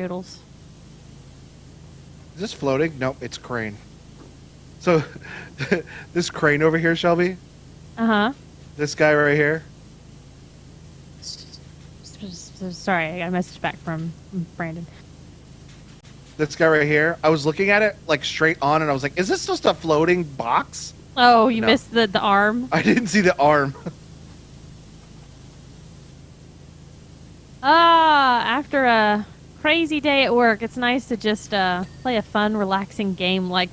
Noodles. Is this floating? Nope, it's crane. So, this crane over here, Shelby, Uh-huh. this guy right here, Sorry, I got a message back from Brandon. this guy right here, I was looking at it, like, straight on, and I was like, is this just a floating box? Oh, you No. missed the arm? I didn't see the arm. After a crazy day at work, it's nice to just play a fun, relaxing game like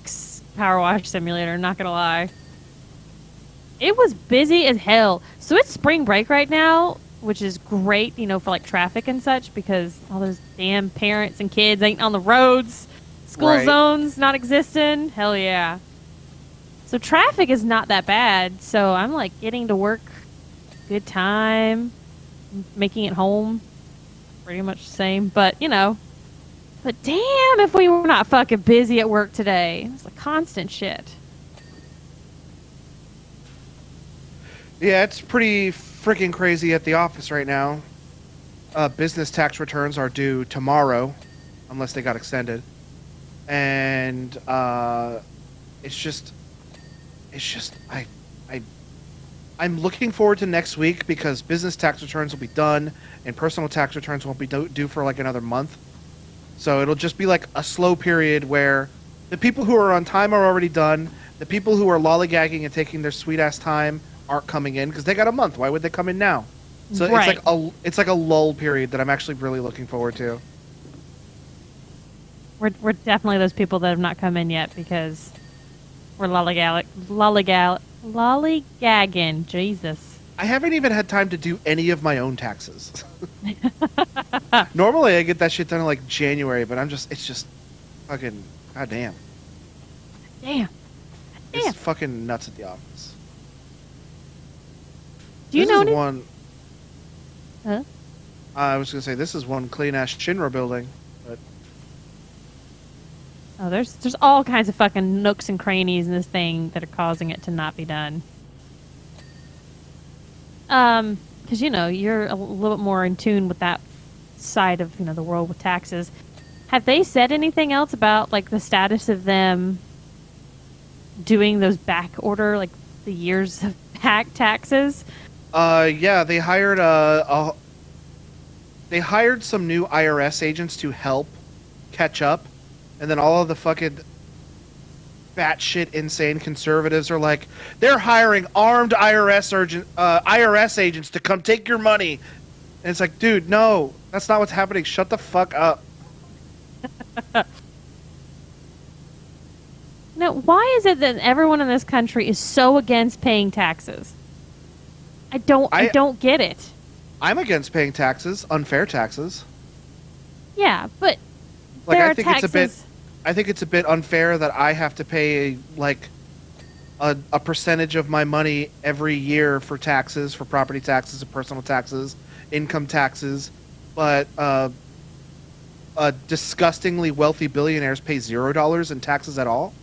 PowerWash Simulator, not gonna lie. It was busy as hell. So it's spring break right now, which is great, for like traffic and such, because all those damn parents and kids ain't on the roads. School Right. zones not existing. Hell yeah. So traffic is not that bad. So I'm like getting to work, good time, making it home, pretty much the same. But but damn, if we were not fucking busy at work today, it's like constant shit. Yeah, it's pretty freaking crazy at the office right now. Business tax returns are due tomorrow, unless they got extended. And it's just I'm looking forward to next week because business tax returns will be done and personal tax returns won't be due for like another month. So it'll just be like a slow period where the people who are on time are already done. The people who are lollygagging and taking their sweet ass time aren't coming in because they got a month. Why would they come in now? So Right. it's like a lull period that I'm actually really looking forward to. We're definitely those people that have not come in yet because we're lollygagging. Jesus. I haven't even had time to do any of my own taxes. Normally I get that shit done in like January, but it's just fucking goddamn. Damn. It's Damn. fucking nuts at the office. Do you This know is any? one. Huh? I was gonna say this is one clean ass Shinra building, but Oh, there's all kinds of fucking nooks and crannies in this thing that are causing it to not be done. Because you're a little bit more in tune with that side of the world with taxes. Have they said anything else about like the status of them doing those back order, like the years of back taxes? yeah, they hired some new IRS agents to help catch up, and then all of the fucking batshit insane conservatives are like, they're hiring armed IRS agents to come take your money, and it's like, dude, no, that's not what's happening. Shut the fuck up. Now, why is it that everyone in this country is so against paying taxes? I don't get it. I'm against paying taxes, unfair taxes. Yeah, but Like, there I are think taxes. I think it's a bit unfair that I have to pay like a percentage of my money every year for taxes, for property taxes, and personal taxes, income taxes, but disgustingly wealthy billionaires pay $0 in taxes at all.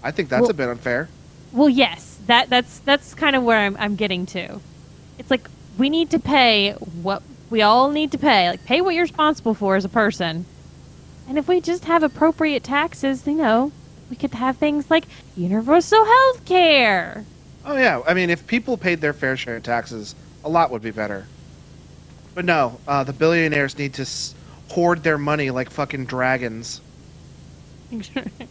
I think that's Well- a bit unfair. Well, yes, that's kind of where I'm getting to. It's like we need to pay what we all need to pay. Like pay what you're responsible for as a person. And if we just have appropriate taxes, we could have things like universal health care. Oh yeah, I mean, if people paid their fair share of taxes, a lot would be better. But no, the billionaires need to hoard their money like fucking dragons. All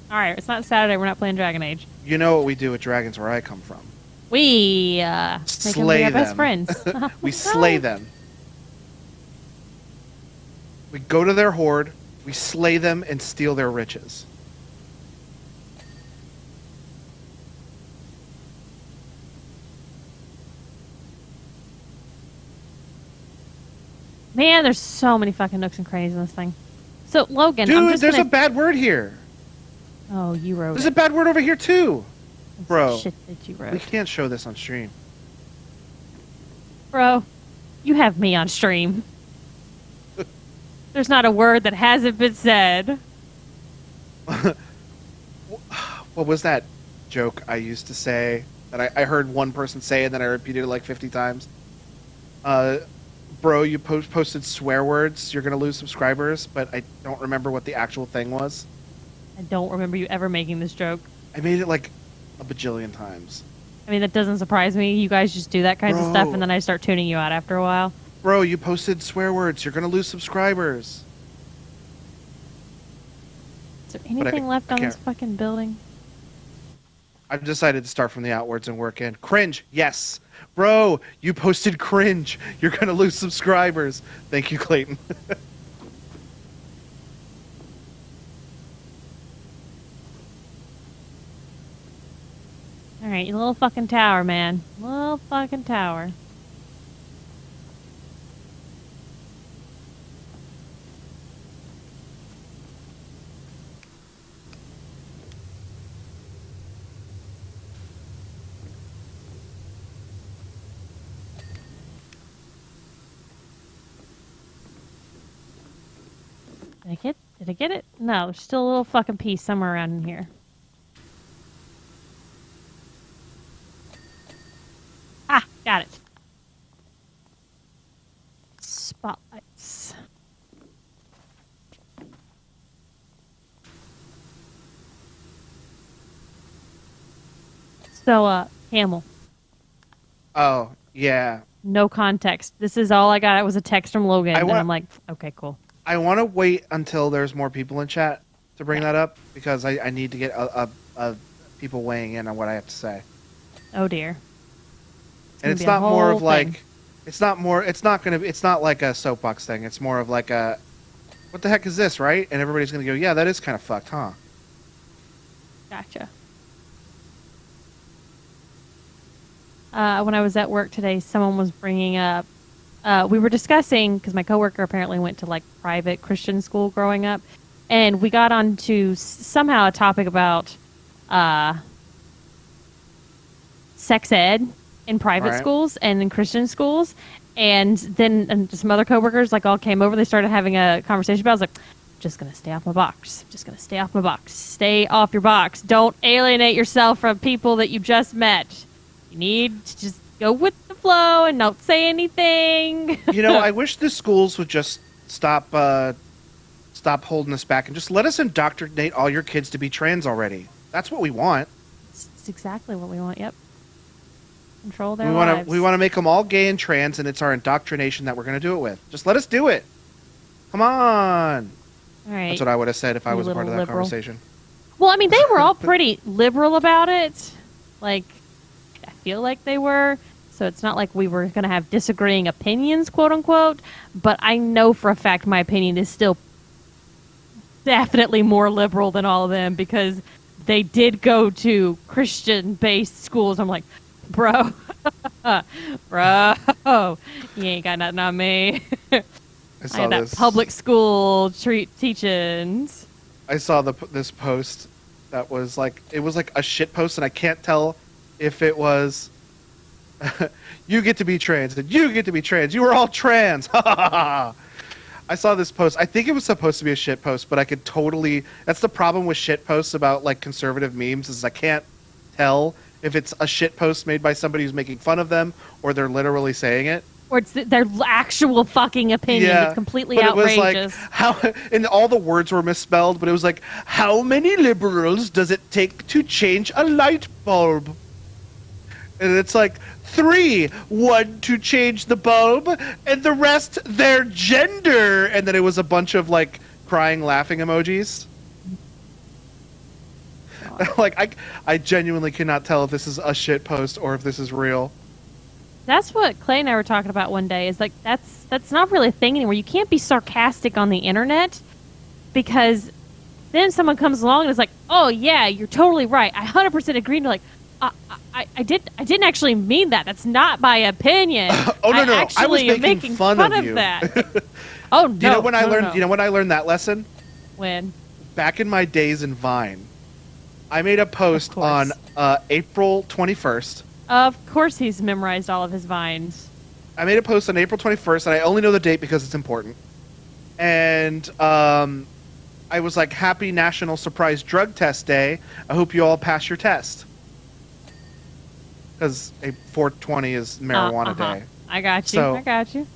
right, it's not Saturday. We're not playing Dragon Age. You know what we do with dragons where I come from. We make them be Slay our best them. friends. We slay them. We go to their horde, we slay them, and steal their riches. Man, there's so many fucking nooks and crannies in this thing. So Logan, I'm Dude, just there's gonna... a bad word here. Oh, you wrote There's it. a bad word over here too. That's Bro. shit that you We wrote. can't show this on stream. Bro, you have me on stream. There's not a word that hasn't been said. What was that joke I used to say that I heard one person say and then I repeated it like 50 times? bro, you posted swear words. You're gonna lose subscribers, but I don't remember what the actual thing was. I don't remember you ever making this joke. I made it like a bajillion times. I mean, that doesn't surprise me. You guys just do that kinds of stuff, Bro. and then I start tuning you out after a while. Bro, you posted swear words. You're gonna lose subscribers. Is there anything left on this fucking building? I've decided to start from the outwards and work in. Cringe, yes. Bro, you posted cringe. You're gonna lose subscribers. Thank you, Clayton. All right, you little fucking tower, man. Little fucking tower. Did I get it? No, there's still a little fucking piece somewhere around in here. Ah, got it. Spotlights. So, Camel. Oh, yeah. No context. This is all I got. It was a text from Logan, and I'm like, okay, cool. I want to wait until there's more people in chat to bring that up because I need to get a people weighing in on what I have to say. Oh dear. And it's not more of like, it's not like a soapbox thing. It's more of like a, what the heck is this, right? And everybody's gonna go, yeah, that is kind of fucked, huh? Gotcha. When I was at work today, someone was bringing up. We were discussing because my coworker apparently went to like private Christian school growing up, and we got onto somehow a topic about sex ed in private schools and in Christian schools, and then some other coworkers like all came over. They started having a conversation about. I was like, just gonna stay off my box. Just gonna stay off my box. Stay off your box. Don't alienate yourself from people that you just met. You need to just go with the flow and don't say anything. You know, I wish the schools would just stop holding us back and just let us indoctrinate all your kids to be trans already. That's what we want. It's exactly what we want. Yep. Control their lives. We want to make them all gay and trans, and it's our indoctrination that we're going to do it with. Just let us do it. Come on. All right. That's what I would have said if I was a part of that conversation. Well, I mean, they were all pretty liberal about it. Like, I feel like they were. So it's not like we were going to have disagreeing opinions, quote unquote. But I know for a fact my opinion is still definitely more liberal than all of them because they did go to Christian-based schools. I'm like, bro, bro, you ain't got nothing on me. I had that public school teachings. I saw this post that was like, it was like a shit post, and I can't tell if it was you get to be trans and you get to be trans. You were all trans. I saw this post. I think it was supposed to be a shit post, but I could totally. That's the problem with shit posts about like conservative memes is I can't tell if it's a shit post made by somebody who's making fun of them or they're literally saying it. Or it's their actual fucking opinion. Yeah, it's completely but outrageous. It was like, how, and all the words were misspelled, but it was like, how many liberals does it take to change a light bulb? And it's like, 3, 1 to change the bulb, and the rest their gender. And then it was a bunch of like crying, laughing emojis. Like, I genuinely cannot tell if this is a shit post or if this is real. That's what Clay and I were talking about one day. Is like that's not really a thing anymore. You can't be sarcastic on the internet because then someone comes along and is like, "Oh yeah, you're totally right. I 100% agree." And you're like, I didn't actually mean that. That's not my opinion. Oh no, no, I was making fun of you. That. Oh no. Do you know when I learned? You know when I learned that lesson? When? Back in my days in Vine, I made a post on April 21st. Of course, he's memorized all of his vines. I made a post on April 21st, and I only know the date because it's important. And I was like, "Happy National Surprise Drug Test Day. I hope you all pass your test." Because 4/20 is marijuana day. I got you. So, I got you.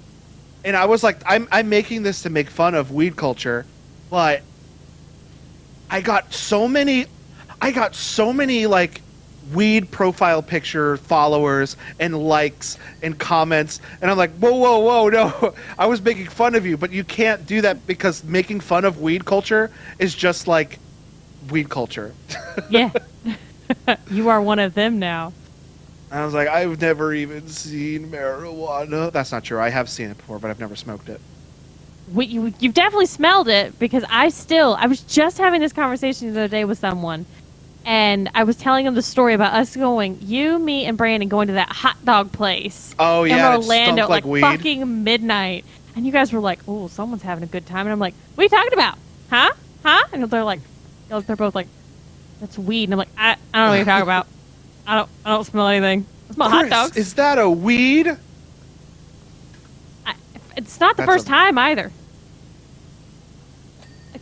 And I was like, I'm making this to make fun of weed culture, but I got so many, like weed profile picture followers and likes and comments, and I'm like, whoa, no, I was making fun of you, but you can't do that because making fun of weed culture is just like weed culture. Yeah. You are one of them now. I was like, I've never even seen marijuana. That's not true. I have seen it before, but I've never smoked it. You've definitely smelled it because I was just having this conversation the other day with someone, and I was telling them the story about us going, you, me, and Brandon going to that hot dog place Oh in yeah, it Orlando stunk at like like weed. fucking midnight. And you guys were like, oh, someone's having a good time. And I'm like, what are you talking about? Huh? Huh? And they're like, they're both like, that's weed. And I'm like, I don't know what you're talking about. I don't smell anything. I smell hot Chris, dogs. is that a weed? I, it's not the That's first time either.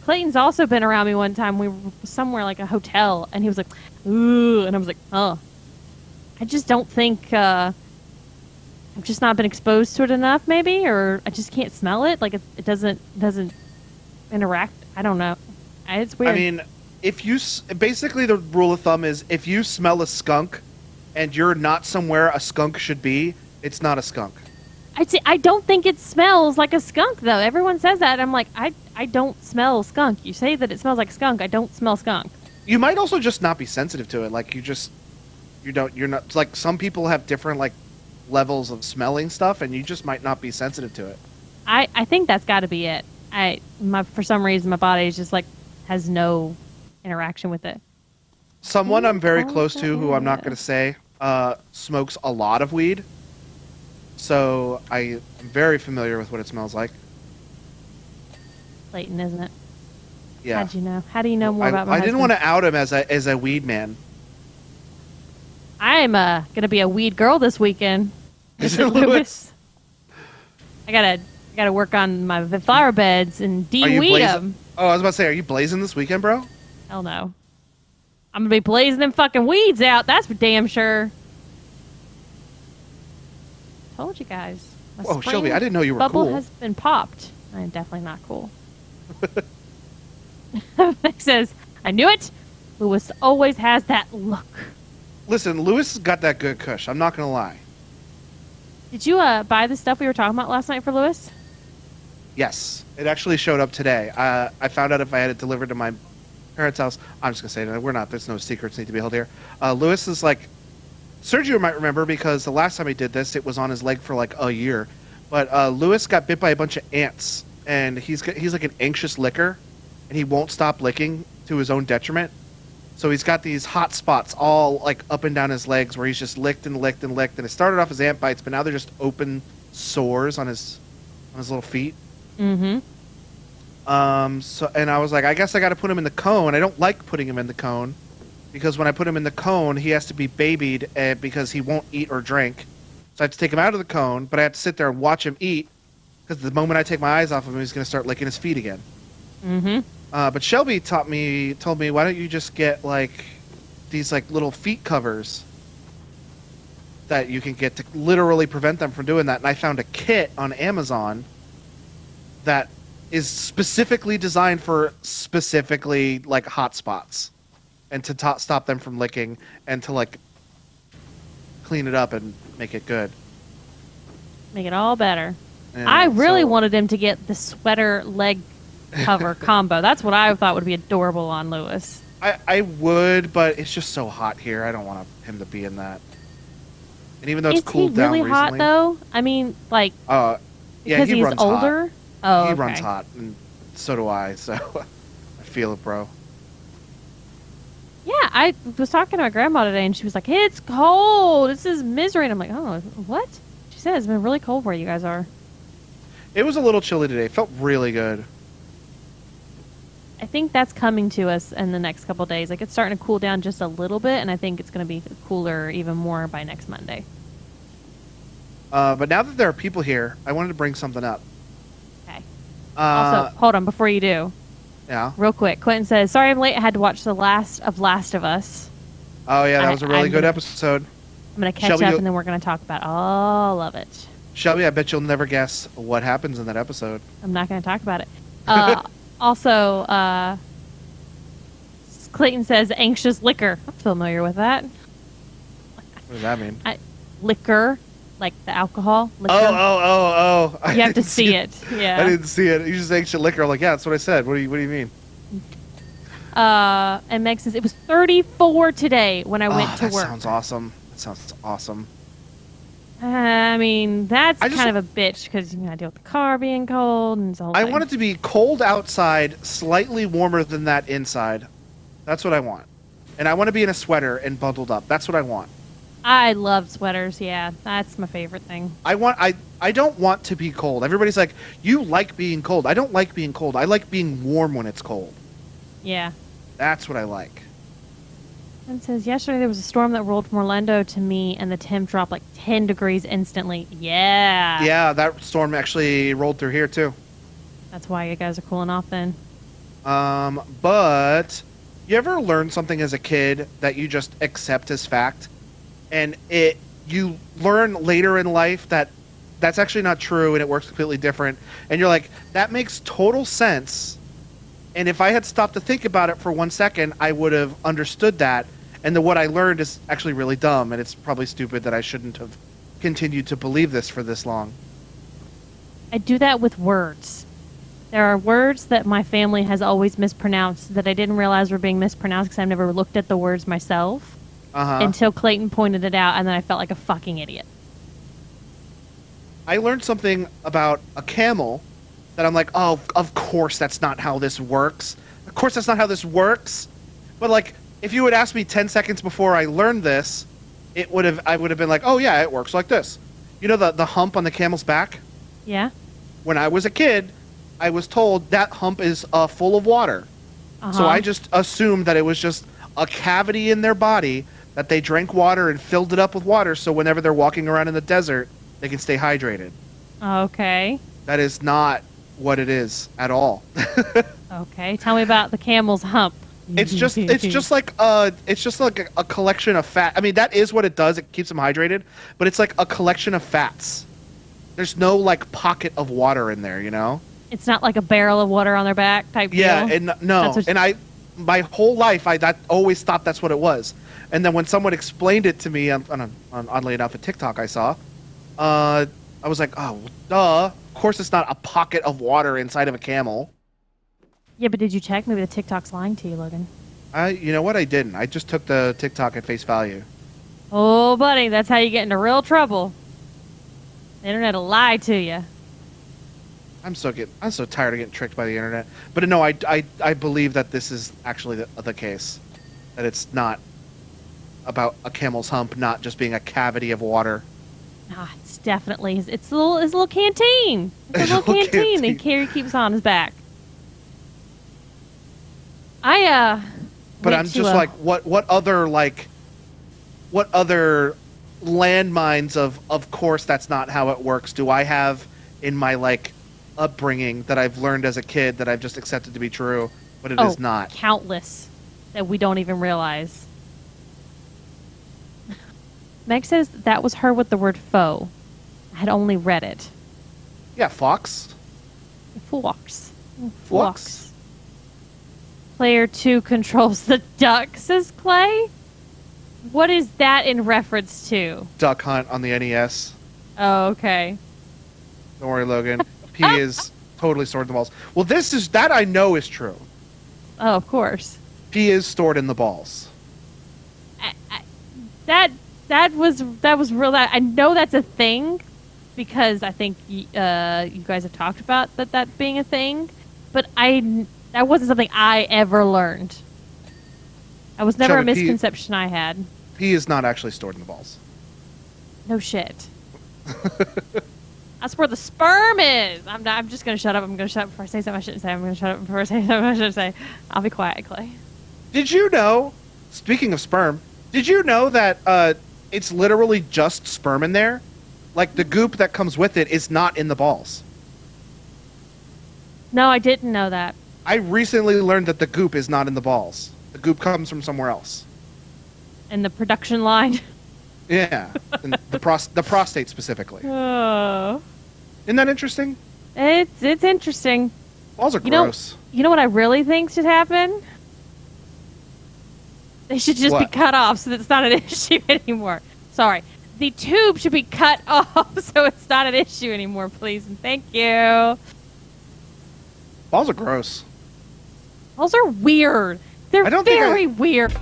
Clayton's also been around me one time. We were somewhere like a hotel, and he was like, "Ooh," and I was like, "Oh, I just don't think I've just not been exposed to it enough, maybe, or I just can't smell it. Like it doesn't interact. I don't know. It's weird. I mean, basically the rule of thumb is if you smell a skunk and you're not somewhere a skunk should be, it's not a skunk. I don't think it smells like a skunk though. Everyone says that. I'm like, I don't smell skunk. You say that it smells like skunk. I don't smell skunk. You might also just not be sensitive to it. Like you're not like some people have different like levels of smelling stuff, and you just might not be sensitive to it. I think that's got to be it. For some reason my body is just like has no interaction with it. Someone I'm very Oh, close to, who I'm not going to say, smokes a lot of weed. So I am very familiar with what it smells like. Clayton, isn't it? Yeah. How'd you know? How do you know more about my I didn't husband? want to out him as a weed man. I'm gonna be a weed girl this weekend. Is Mr. it Lewis? I gotta work on my flower beds and Are you de-weed blazing? them. Oh, I was about to say, are you blazing this weekend, bro? Hell no. I'm gonna be blazing them fucking weeds out. That's for damn sure. Told you guys. My Whoa, spring Shelby, I didn't know you were bubble cool. has been popped. I am definitely not cool. Nick says, I knew it. Lewis always has that look. Listen, Lewis has got that good kush. I'm not going to lie. Did you buy the stuff we were talking about last night for Lewis? Yes, it actually showed up today. I found out if I had it delivered to my parents' house. I'm just going to say that we're not. There's no secrets need to be held here. Lewis is like, Sergio might remember because the last time he did this, it was on his leg for like a year. But Lewis got bit by a bunch of ants, and he's like an anxious licker, and he won't stop licking to his own detriment. So he's got these hot spots all like up and down his legs where he's just licked and licked and licked. And it started off as ant bites, but now they're just open sores on his little feet. Mm-hmm. So and I was like, I guess I got to put him in the cone. I don't like putting him in the cone because when I put him in the cone, he has to be babied because he won't eat or drink. So I have to take him out of the cone, but I have to sit there and watch him eat because the moment I take my eyes off of him, he's going to start licking his feet again. Mm-hmm. But Shelby told me, why don't you just get like these like little feet covers that you can get to literally prevent them from doing that. And I found a kit on Amazon that is specifically designed for specifically like hot spots and to stop them from licking and to like clean it up and make it good. Make it all better. Yeah, I really so- wanted him to get the sweater leg cover combo. That's what I thought would be adorable on Lewis. I would, but it's just so hot here. I don't want him to be in that. And even though it's Is he cooled down really hot recently, though? I mean, like yeah, because he he's runs older. hot. Oh, He okay. runs hot, and so do I. So I feel it, bro. Yeah, I was talking to my grandma today, and she was like, "It's cold. This is misery." And I'm like, "Oh, what?" She said it's been really cold where you guys are. It was a little chilly today. It felt really good. I think that's coming to us in the next couple days. Like it's starting to cool down just a little bit, and I think it's going to be cooler even more by next Monday. But now that there are people here, I wanted to bring something up. Okay. Uh, Also, hold on before you do, yeah. real quick. Quentin says, "Sorry I'm late. I had to watch the last of Us. Oh yeah, that was a really I'm good gonna- episode. I'm going to catch Shelby, up, you- and then we're going to talk about all of it." Shelby, I bet you'll never guess what happens in that episode. I'm not going to talk about it. Also, Clayton says anxious liquor. I'm familiar with that. What does that mean? Liquor, like the alcohol. Liquor. Oh. You have to see it. Yeah. I didn't see it. You just ancient liquor. I'm like, yeah, that's what I said. What do you mean? And Meg says it was 34 today when I went to work. That sounds awesome. That sounds awesome. I mean, that's kind of a bitch because you gotta deal with the car being cold and so. I want it to be cold outside, slightly warmer than that inside. That's what I want. And I want to be in a sweater and bundled up. That's what I want. I love sweaters. Yeah, that's my favorite thing. I don't want to be cold. Everybody's like, you like being cold. I don't like being cold. I like being warm when it's cold. Yeah. That's what I like. And says yesterday there was a storm that rolled from Orlando to me, and the temp dropped like 10 degrees instantly. Yeah. Yeah, that storm actually rolled through here too. That's why you guys are cooling off then. But you ever learn something as a kid that you just accept as fact, and you learn later in life that that's actually not true and it works completely different, and you're like, that makes total sense. And if I had stopped to think about it for 1 second, I would have understood that. And what I learned is actually really dumb, and it's probably stupid that I shouldn't have continued to believe this for this long. I do that with words. There are words that my family has always mispronounced that I didn't realize were being mispronounced because I've never looked at the words myself until Clayton pointed it out, and then I felt like a fucking idiot. I learned something about a camel that I'm like, oh, of course that's not how this works. Of course that's not how this works. But like, if you had asked me 10 seconds before I learned this, I would have been like, oh yeah, it works like this. You know the hump on the camel's back? Yeah. When I was a kid, I was told that hump is full of water. So I just assumed that it was just a cavity in their body that they drank water and filled it up with water so whenever they're walking around in the desert, they can stay hydrated. Okay. That is not what it is at all. Okay. Tell me about the camel's hump. It's just like a collection of fat. I mean, that is what it does. It keeps them hydrated, but it's like a collection of fats. There's no like pocket of water in there, you know? It's not like a barrel of water on their back type deal. Yeah, and no. And my whole life I always thought that's what it was. And then when someone explained it to me on oddly enough a TikTok I saw, I was like, "Oh, duh. Of course it's not a pocket of water inside of a camel." Yeah, but did you check? Maybe the TikTok's lying to you, Logan. You know what? I didn't. I just took the TikTok at face value. Oh, buddy, that's how you get into real trouble. The internet will lie to you. I'm so tired of getting tricked by the internet. But no, I believe that this is actually the case. That it's not about a camel's hump not just being a cavity of water. Ah, it's definitely it's a little canteen. It's a little canteen that Carrie keeps on his back. But I'm just like, what other landmines of course that's not how it works do I have in my like upbringing that I've learned as a kid that I've just accepted to be true, but it is not. Countless that we don't even realize. Meg says that was her with the word faux. I had only read it. Yeah, fox. Fox. Fox. Player 2 controls the duck, says Clay. What is that in reference to? Duck Hunt on the NES. Oh, okay. Don't worry, Logan. P is totally stored in the balls. Well, that I know is true. Oh, of course. P is stored in the balls. That was real. I know that's a thing because I think you guys have talked about that being a thing, but that wasn't something I ever learned. That was never a misconception I had. P is not actually stored in the balls. No shit. That's where the sperm is. I'm just gonna shut up. I'm gonna shut up before I say something I shouldn't say. I'm gonna shut up before I say something I shouldn't say. I'll be quiet, Clay. Did you know? Speaking of sperm, did you know that it's literally just sperm in there? Like the goop that comes with it is not in the balls. No, I didn't know that. I recently learned that the goop is not in the balls. The goop comes from somewhere else. In the production line. Yeah, and the prostate specifically. Oh, Isn't that interesting? it's interesting. Balls are You know, gross. you know what I really think should happen? They should just be What? cut off so that it's not an issue anymore. Sorry. The tube should be cut off so it's not an issue anymore, please. And thank you. Balls are gross. Those are weird. They're I don't think very weird.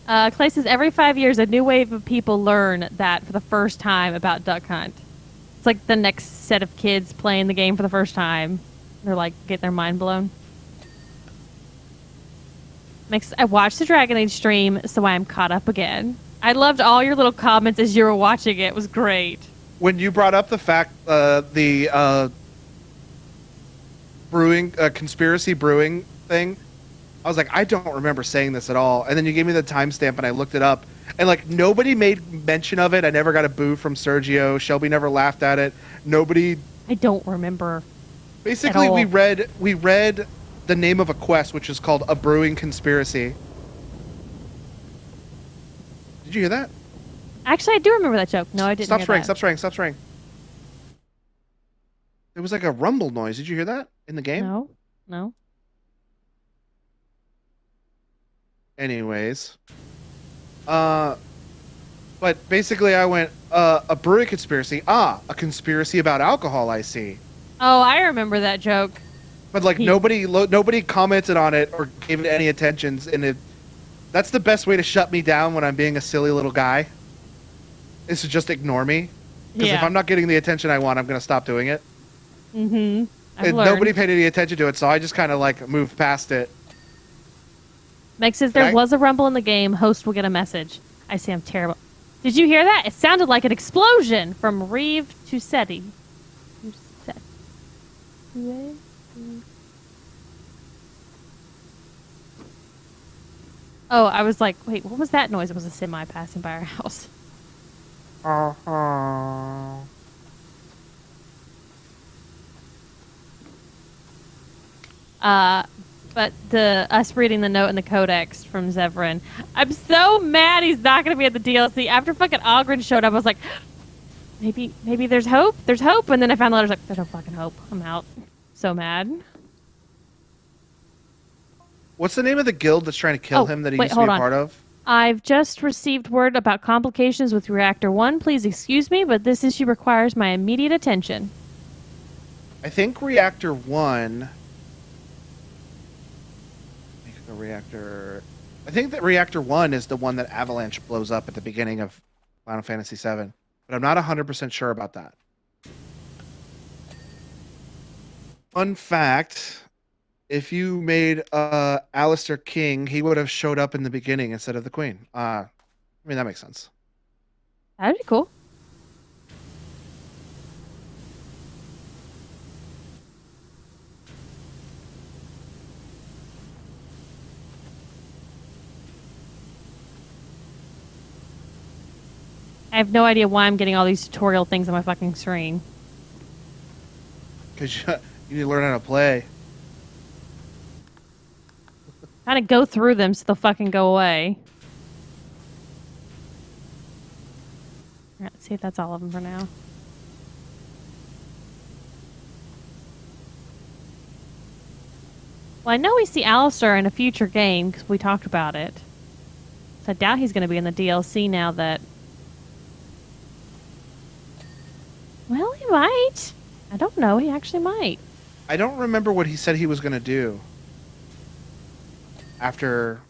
Clay says every 5 years a new wave of people learn that for the first time about Duck Hunt. It's like the next set of kids playing the game for the first time. They're like getting their mind blown. I watched the Dragon Age stream, so I am caught up again. I loved all your little comments as you were watching it. It was great. When you brought up the fact, the brewing conspiracy brewing thing, I was like, I don't remember saying this at all. And then you gave me the timestamp, and I looked it up, and like nobody made mention of it. I never got a boo from Sergio. Shelby never laughed at it. Nobody. I don't remember. Basically, At all. we read the name of a quest, which is called A Brewing Conspiracy. Did you hear that? Actually, I do remember that joke. No, I didn't Stop hear spraying! that. Stop spraying! Stop spraying! There was like a rumble noise. Did you hear that in the game? No, no. Anyways, but basically, I went a brewing conspiracy. Ah, a conspiracy about alcohol. I see. Oh, I remember that joke. But like He- nobody commented on it or gave it any attentions, and that's the best way to shut me down when I'm being a silly little guy. Is to just ignore me. Because if Yeah. I'm not getting the attention I want, I'm gonna stop doing it. Mm-hmm. I've And learned. nobody paid any attention to it, so I just kind of like moved past it. Meg says there I- was a rumble in the game. Host will get a message. I say I'm terrible. Did you hear that? It sounded like an explosion from Reeve to Seti. Oh, I was like, wait, what was that noise? It was a semi passing by our house. But us reading the note in the codex from Zevran, I'm so mad he's not going to be at the DLC. After fucking Ogren showed up, I was like, maybe there's hope. There's hope. And then I found the letters like, there's no fucking hope. I'm out. So mad. What's the name of the guild that's trying to kill Oh, him that he wait, used to be hold a on. part of? I've just received word about complications with Reactor 1. Please excuse me, but this issue requires my immediate attention. I think Reactor 1. Reactor. I think that Reactor 1 is the one that Avalanche blows up at the beginning of Final Fantasy VII. But I'm not 100% sure about that. Fun fact, if you made Alistair king, he would have showed up in the beginning instead of the queen. I mean, that makes sense. That'd be cool. I have no idea why I'm getting all these tutorial things on my fucking screen. Because you need to learn how to play. Kind of go through them so they'll fucking go away. Alright, let's see if that's all of them for now. Well, I know we see Alistair in a future game because we talked about it. So I doubt he's going to be in the DLC now that... Well, he might. I don't know. He actually might. I don't remember what he said he was going to do afterwards.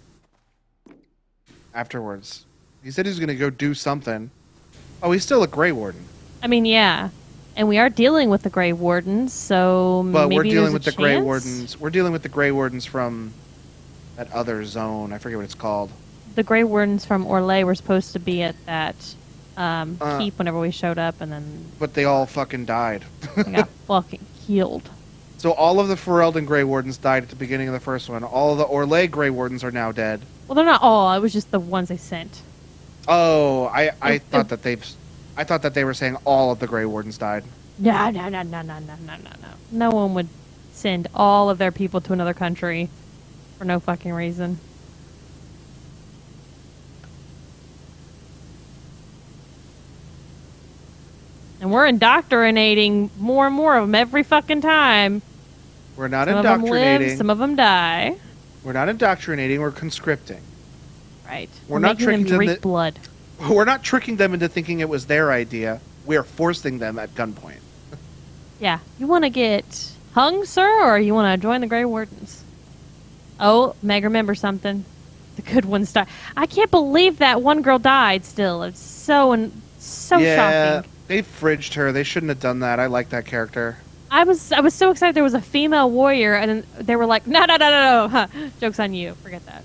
He said he was going to go do something. Oh, he's still a Grey Warden. I mean, yeah. And we are dealing with the Grey Wardens, so But maybe we're dealing there's with a the Grey chance? Wardens. We're dealing with the Grey Wardens from that other zone. I forget what it's called. The Grey Wardens from Orlais were supposed to be at that keep whenever we showed up, and then But they all fucking died. they got fucking killed. So all of the Ferelden Grey Wardens died at the beginning of the first one. All of the Orlais Grey Wardens are now dead. Well, they're not all. It was just the ones they sent. Oh, I thought that they were saying all of the Grey Wardens died. No. No one would send all of their people to another country. for no fucking reason. And we're indoctrinating more and more of them every fucking time. We're not Some of them indoctrinating. live, some of them die. We're not indoctrinating. We're conscripting. Right. We're not making them tricking them drink that- blood. We're not tricking them into thinking it was their idea. We're forcing them at gunpoint. Yeah. You want to get hung, sir, or you want to join the Grey Wardens? Oh, Meg, remember something. The good ones die. I can't believe that one girl died still. It's so Yeah, shocking. they fridged her. They shouldn't have done that. I like that character. I was so excited there was a female warrior, and then they were like, no. Huh. Joke's on you. Forget that.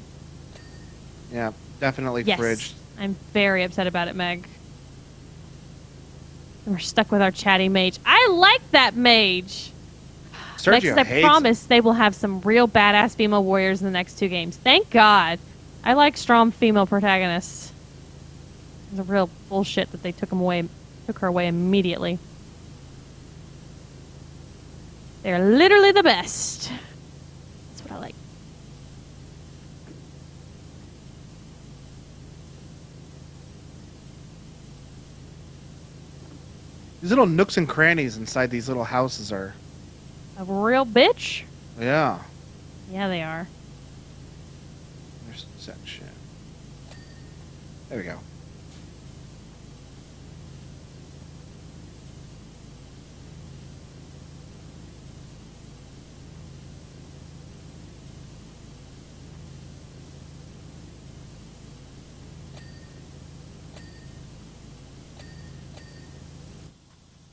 Yeah, definitely Yes. fridged. I'm very upset about it, Meg. And we're stuck with our chatty mage. I like that mage. Sergio Next, I hates promise they will have some real badass female warriors in the next 2 games. Thank God. I like strong female protagonists. It was a real bullshit that they took her away immediately. They're literally the best. That's what I like. These little nooks and crannies inside these little houses are... A real bitch? Yeah. Yeah, they are. There's section. There we go.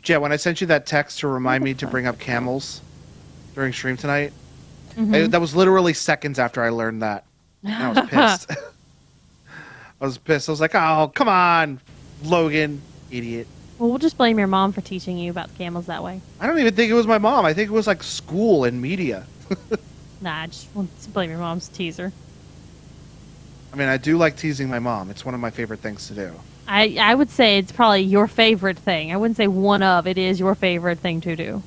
Jet, when I sent you that text to remind me to bring up camels during stream tonight, that was literally seconds after I learned that. And I was pissed. I was pissed. I was like, oh, come on, Logan, idiot. Well, we'll just blame your mom for teaching you about camels that way. I don't even think it was my mom. I think it was like school and media. Nah, just blame your mom's teaser. I mean, I do like teasing my mom. It's one of my favorite things to do. I would say it's probably your favorite thing. I wouldn't say one of. It is your favorite thing to do.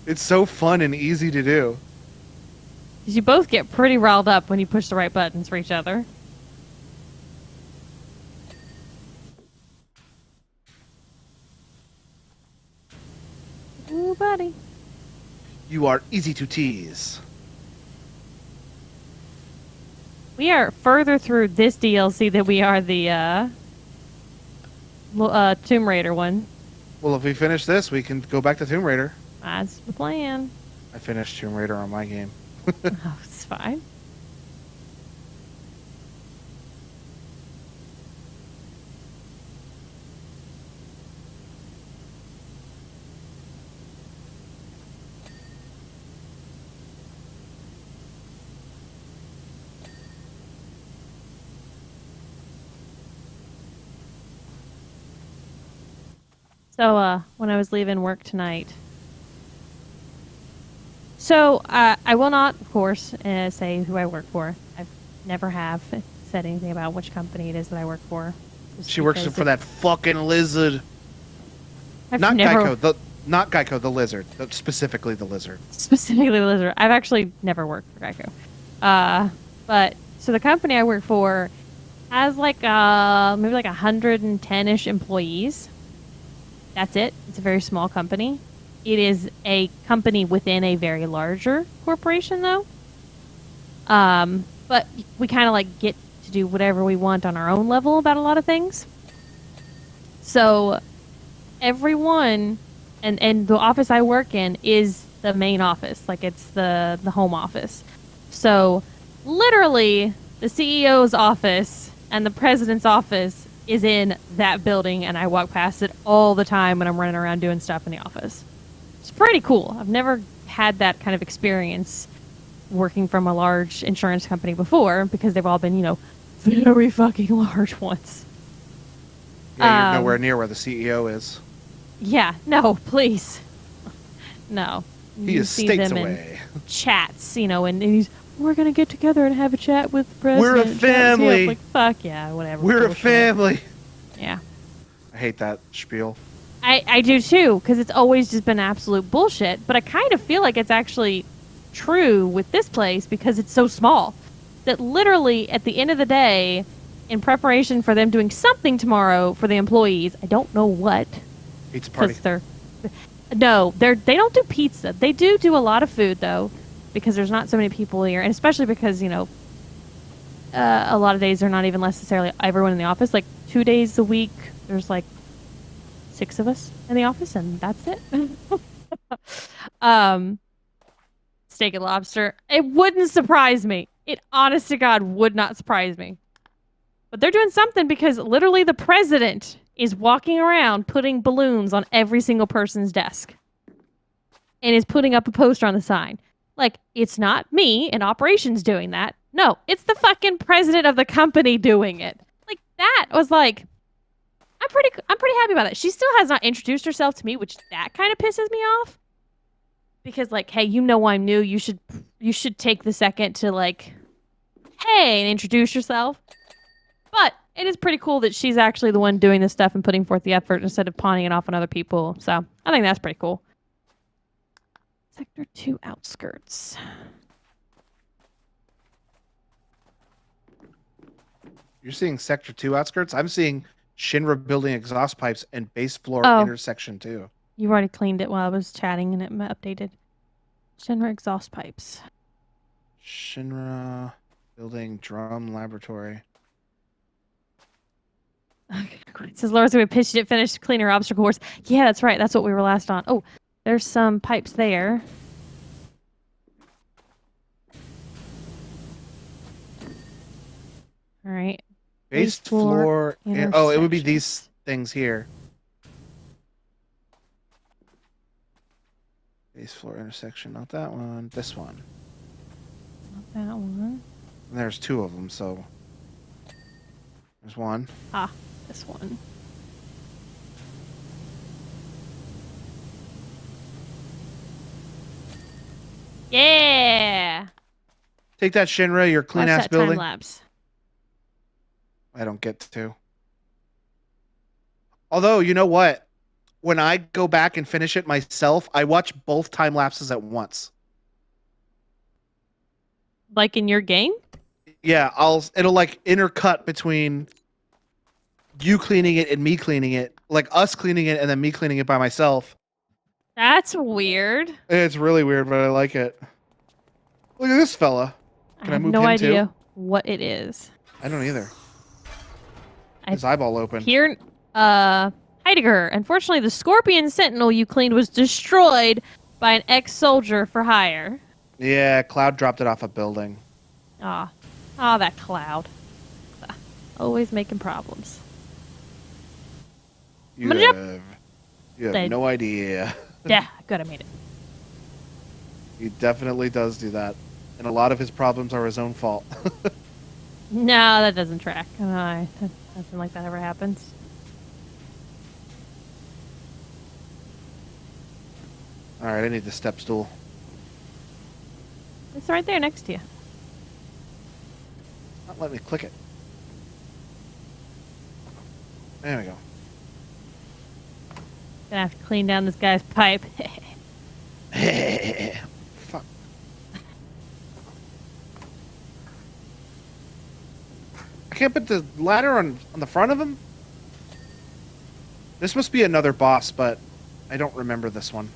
It's so fun and easy to do. 'Cause you both get pretty riled up when you push the right buttons for each other. Ooh, buddy. You are easy to tease. We are further through this DLC than we are the Tomb Raider one. Well, if we finish this, we can go back to Tomb Raider. That's the plan. I finished Tomb Raider on my game. Oh, it's fine. So, when I was leaving work tonight. So, I will not, of course, say who I work for. I've never have said anything about which company it is that I work for. Just She works because for that fucking lizard. I've Not never, Geico. Not Geico, the lizard. Specifically the lizard. specifically the lizard. I've actually never worked for Geico. But so the company I work for has like maybe like 110-ish employees. That's it. It's a very small company. It is a company within a very larger corporation, though. But we kind of like get to do whatever we want on our own level about a lot of things. So everyone and the office I work in is the main office, like it's the home office. So literally the CEO's office and the president's office is in that building, and I walk past it all the time when I'm running around doing stuff in the office. It's pretty cool. I've never had that kind of experience working from a large insurance company before, because they've all been, very fucking large ones. Yeah, you're nowhere near where the CEO is. Yeah, no, please. No. He You is see states them in away. chats, and he's, we're going to get together and have a chat with the president. We're a chat with him." family. Like, fuck yeah, whatever. We're a bullshit. family. Yeah. I hate that spiel. I do too, because it's always just been absolute bullshit. But I kind of feel like it's actually true with this place because it's so small. that literally at the end of the day, in preparation for them doing something tomorrow for the employees, I don't know what, Pizza party. because they don't do pizza. They do a lot of food though, because there's not so many people here, and especially because a lot of days they're not even necessarily everyone in the office. Like 2 days a week, there's like 6 of us in the office, and that's it. Steak and lobster. It wouldn't surprise me. It honest to God would not surprise me. But they're doing something because literally the president is walking around putting balloons on every single person's desk and is putting up a poster on the sign. Like, it's not me in operations doing that. No, it's the fucking president of the company doing it. Like, that was like, I'm pretty happy about that. She still has not introduced herself to me, which that kind of pisses me off. Because like, hey, I'm new. You should take the second to like, hey, and introduce yourself. But it is pretty cool that she's actually the one doing this stuff and putting forth the effort instead of pawning it off on other people. So I think that's pretty cool. Sector 2 outskirts. You're seeing Sector 2 outskirts? I'm seeing Shinra building exhaust pipes and base floor intersection too. You already cleaned it while I was chatting and it updated. Shinra exhaust pipes. Shinra building drum laboratory. Okay, great. It says Laura's going to pitch it, finished cleaner obstacle course. Yeah, that's right. That's what we were last on. Oh, there's some pipes there. All right. Base floor. Oh, it would be these things here. Base floor intersection. Not that one. This one. Not that one. And there's 2 of them, so. There's one. Ah, this one. Yeah. Take that, Shinra, your clean ass building. Time lapse. I don't get to. Although, you know what? When I go back and finish it myself, I watch both time lapses at once. Like in your game? Yeah, it'll like intercut between you cleaning it and me cleaning it. Like us cleaning it and then me cleaning it by myself. That's weird. It's really weird, but I like it. Look at this fella. Can I move no him idea too? What it is. I don't either. His eyeball open. Here, Heidegger. Unfortunately, the Scorpion Sentinel you cleaned was destroyed by an ex-soldier for hire. Yeah, Cloud dropped it off a building. Ah, that Cloud. Always making problems. You have no idea. Yeah, good, I made it. He definitely does do that. And a lot of his problems are his own fault. No, that doesn't track. Nothing like that ever happens. Alright, I need the step stool. It's right there next to you. Not let me click it. There we go. Gonna have to clean down this guy's pipe. Fuck. I can't put the ladder on the front of him? This must be another boss, but I don't remember this one.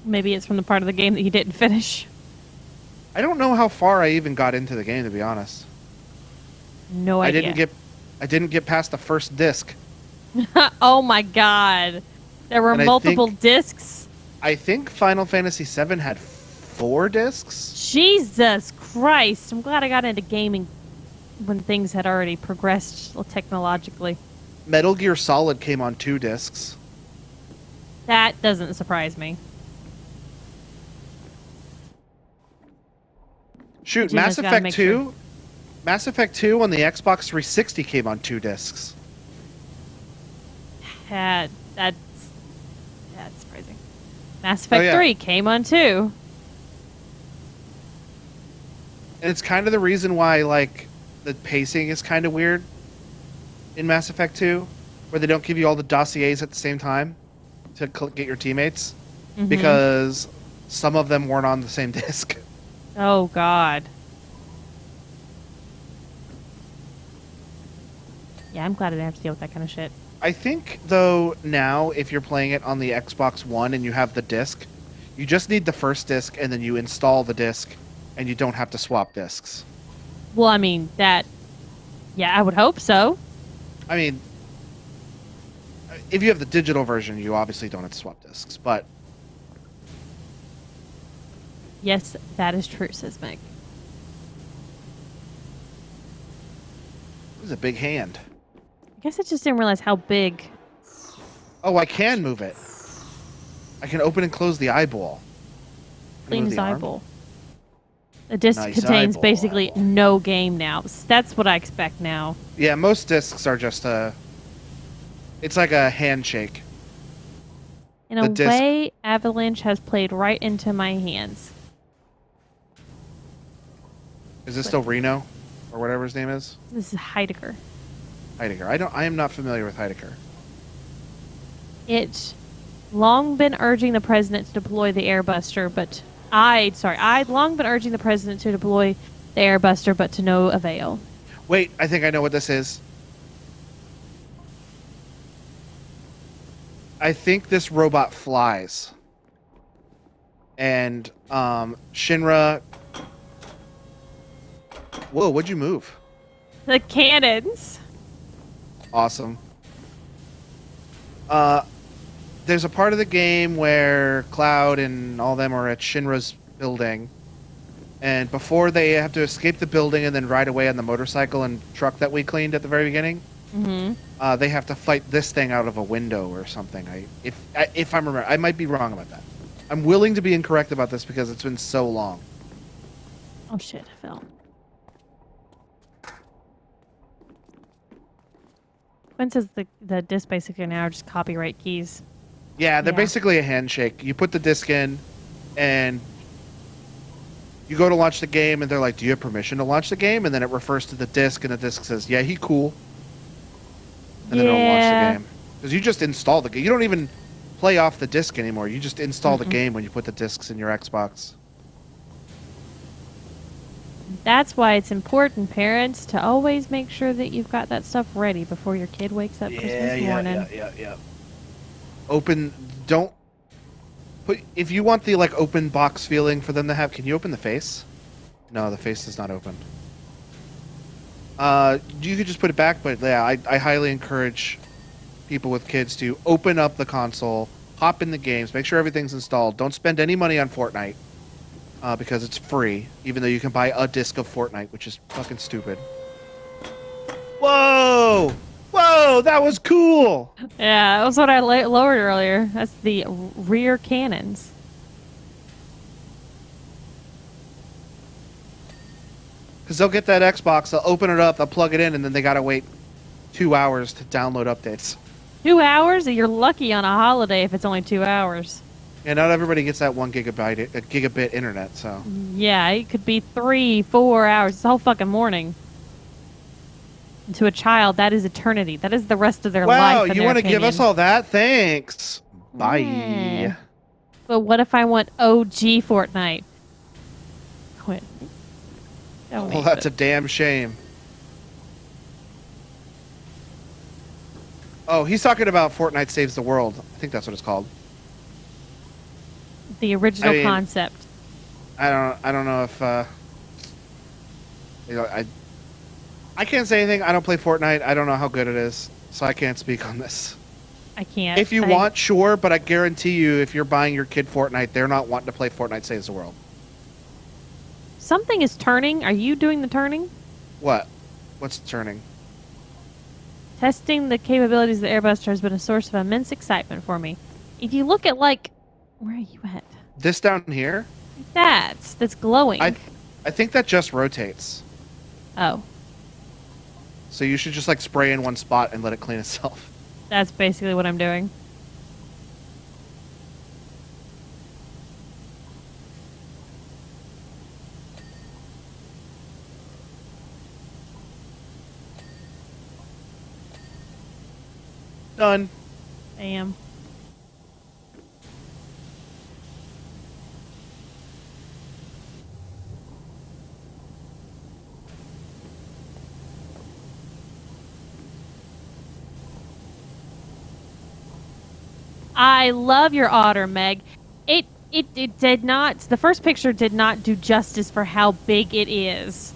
Maybe it's from the part of the game that you didn't finish. I don't know how far I even got into the game, to be honest. No idea. I didn't get past the first disc. Oh my god. There were multiple discs? I think Final Fantasy VII had 4 discs. Jesus Christ. I'm glad I got into gaming when things had already progressed technologically. Metal Gear Solid came on 2 discs. That doesn't surprise me. Shoot, Mass Effect 2? Mass Effect 2 on the Xbox 360 came on 2 discs. That's surprising. Mass Effect 3 came on 2. And it's kind of the reason why, like, the pacing is kind of weird in Mass Effect 2, where they don't give you all the dossiers at the same time to get your teammates, because some of them weren't on the same disc. Oh God. Yeah, I'm glad I didn't have to deal with that kind of shit. I think though now if you're playing it on the Xbox One and you have the disc, you just need the first disc and then you install the disc and you don't have to swap discs. Well, I mean that. Yeah, I would hope so. I mean, if you have the digital version, you obviously don't have to swap discs, but Yes, that is true, says Meg. it was a big hand. I guess I just didn't realize how big. Oh, I can move it. I can open and close the eyeball. Can I Clean move his the arm? eyeball. The disc Nice contains eyeball, basically eyeball. no game now. That's what I expect now. Yeah, most discs are just a. It's like a handshake. In a The disc. way, Avalanche has played right into my hands. Is this But still Reno, or whatever his name is? this is Heidegger. Heidegger. I am not familiar with Heidegger. It's long been urging the president to deploy the airbuster, but I'd long been urging the president to deploy the airbuster, but to no avail. Wait, I think I know what this is. I think this robot flies. And Shinra. Whoa, what'd you move? The cannons. Awesome. There's a part of the game where Cloud and all them are at Shinra's building. And before they have to escape the building and then ride away on the motorcycle and truck that we cleaned at the very beginning, they have to fight this thing out of a window or something. If I'm remember, I might be wrong about that. I'm willing to be incorrect about this because it's been so long. Oh shit, I fell. Quinn says the disc basically now are just copyright keys. Yeah, they're Yeah. basically a handshake. You put the disc in, and you go to launch the game, and they're like, "Do you have permission to launch the game?" And then it refers to the disc, and the disc says, "Yeah, he cool." And then it'll launch the game because you just install the game. You don't even play off the disc anymore. You just install the game when you put the discs in your Xbox. That's why it's important, parents, to always make sure that you've got that stuff ready before your kid wakes up Christmas morning. Yeah. Open. Don't put. If you want the like open box feeling for them to have, can you open the face? No, the face is not open. You could just put it back, but yeah, I highly encourage people with kids to open up the console, hop in the games, make sure everything's installed. Don't spend any money on Fortnite because it's free, even though you can buy a disc of Fortnite, which is fucking stupid. Whoa! Whoa! That was cool! Yeah, that was what I lowered earlier. That's the rear cannons. Because they'll get that Xbox, they'll open it up, they'll plug it in, and then they gotta wait 2 hours to download updates. 2 hours? You're lucky on a holiday if it's only 2 hours. Yeah, not everybody gets that 1 gigabit internet, so. Yeah, it could be 3, 4 hours. It's the whole fucking morning. And to a child, that is eternity. That is the rest of their life. Wow, in you their want to give us opinion. all that? Thanks. Bye. Yeah. But what if I want OG Fortnite? Quit. Don't Well, that's a damn shame. Oh, he's talking about Fortnite Saves the World. I think that's what it's called. the original I mean, concept. I don't know if I can't say anything. I don't play Fortnite. I don't know how good it is, so I can't speak on this. I can't. If you want, sure, but I guarantee you, if you're buying your kid Fortnite, they're not wanting to play Fortnite Saves the World. Something is turning. Are you doing the turning? What? What's turning? Testing the capabilities of the Airbuster has been a source of immense excitement for me. If you look at, like, where are you at? This down here? That's glowing. I think that just rotates. Oh, So you should just like spray in one spot and let it clean itself. that's basically what I'm doing. Done. Damn. I love your otter, Meg. It did not. The first picture did not do justice for how big it is.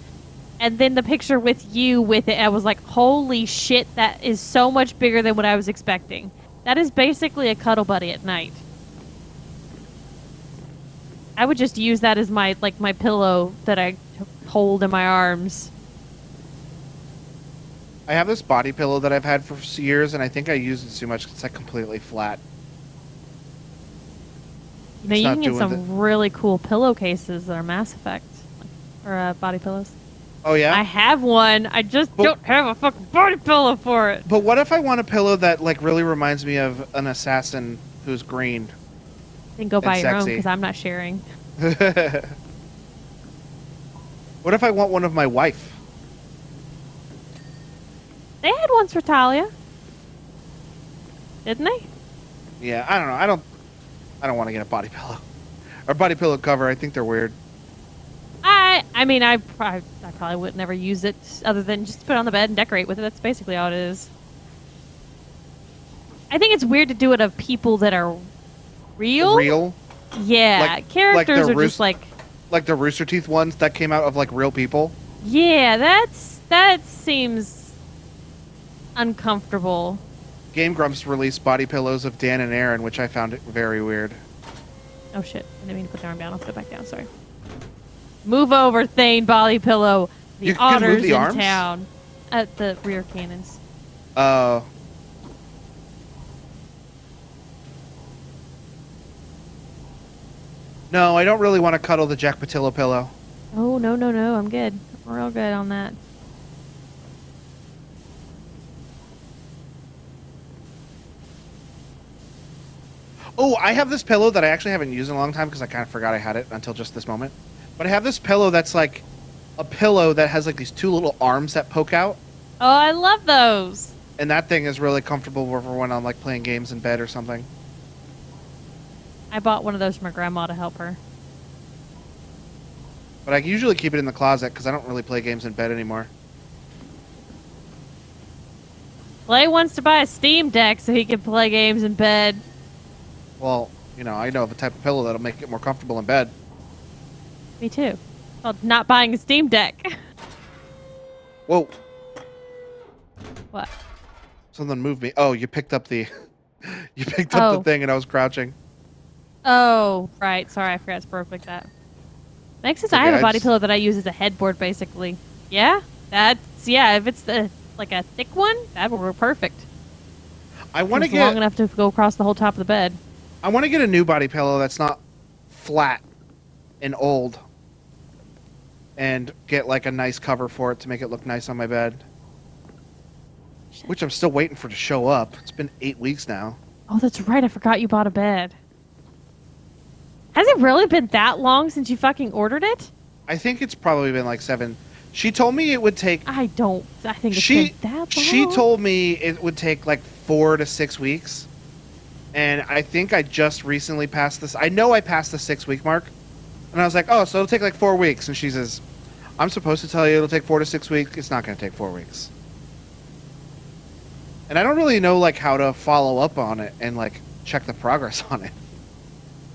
And then the picture with you with it, I was like, holy shit, that is so much bigger than what I was expecting. That is basically a cuddle buddy at night. I would just use that as my pillow that I hold in my arms. I have this body pillow that I've had for years, and I think I use it too much because it's like completely flat. You know, you can get some really cool pillowcases that are Mass Effect or body pillows. Oh yeah, I have one. I just don't have a fucking body pillow for it. But what if I want a pillow that like really reminds me of an assassin who's green? Then go buy your own because I'm not sharing. What if I want one of my wife? They had ones for Talia, didn't they? Yeah, I don't know. I don't want to get a body pillow or body pillow cover. I think they're weird. I mean, I probably would never use it other than just put it on the bed and decorate with it. That's basically all it is. I think it's weird to do it of people that are real. Real? Yeah, characters are just like the Rooster Teeth ones that came out of like real people. Yeah, that seems uncomfortable. Game Grumps released body pillows of Dan and Aaron, which I found very weird. Oh shit! I didn't mean to put the arm down. I'll put it back down. Sorry. Move over, Thane body pillow. The otters in town. At the rear cannons. Oh. No, I don't really want to cuddle the Jack Patillo pillow. Oh, no, no, no. I'm good. We're all good on that. Oh, I have this pillow that I actually haven't used in a long time because I kind of forgot I had it until just this moment. But I have this pillow that's like a pillow that has like these two little arms that poke out. Oh, I love those. And that thing is really comfortable for when I'm like playing games in bed or something. I bought one of those for my grandma to help her. But I usually keep it in the closet because I don't really play games in bed anymore. Clay wants to buy a Steam Deck so he can play games in bed. Well, you know, I know of a type of pillow that'll make it more comfortable in bed. Me too. Well, not buying a Steam Deck. Whoa. What? Something moved me. Oh, you picked up the... you picked up the thing and I was crouching. Oh, right. Sorry, I forgot it's broke like that. Meg says I have a body pillow that I use as a headboard, basically. Yeah? Yeah, if it's like a thick one, that would work perfect. I want to get... long enough to go across the whole top of the bed. I want to get a new body pillow that's not flat and old. And get like a nice cover for it to make it look nice on my bed. Which I'm still waiting for to show up. It's been 8 weeks now. Oh, that's right. I forgot you bought a bed. Has it really been that long since you fucking ordered it? I think it's probably been like 7. She told me it would take... I think it's been that long. She told me it would take like 4 to 6 weeks. And I think I just recently passed this. I know I passed the 6-week mark. And I was like, oh, so it'll take like 4 weeks. And she says, I'm supposed to tell you it'll take 4 to 6 weeks. It's not going to take 4 weeks. And I don't really know like how to follow up on it and like check the progress on it.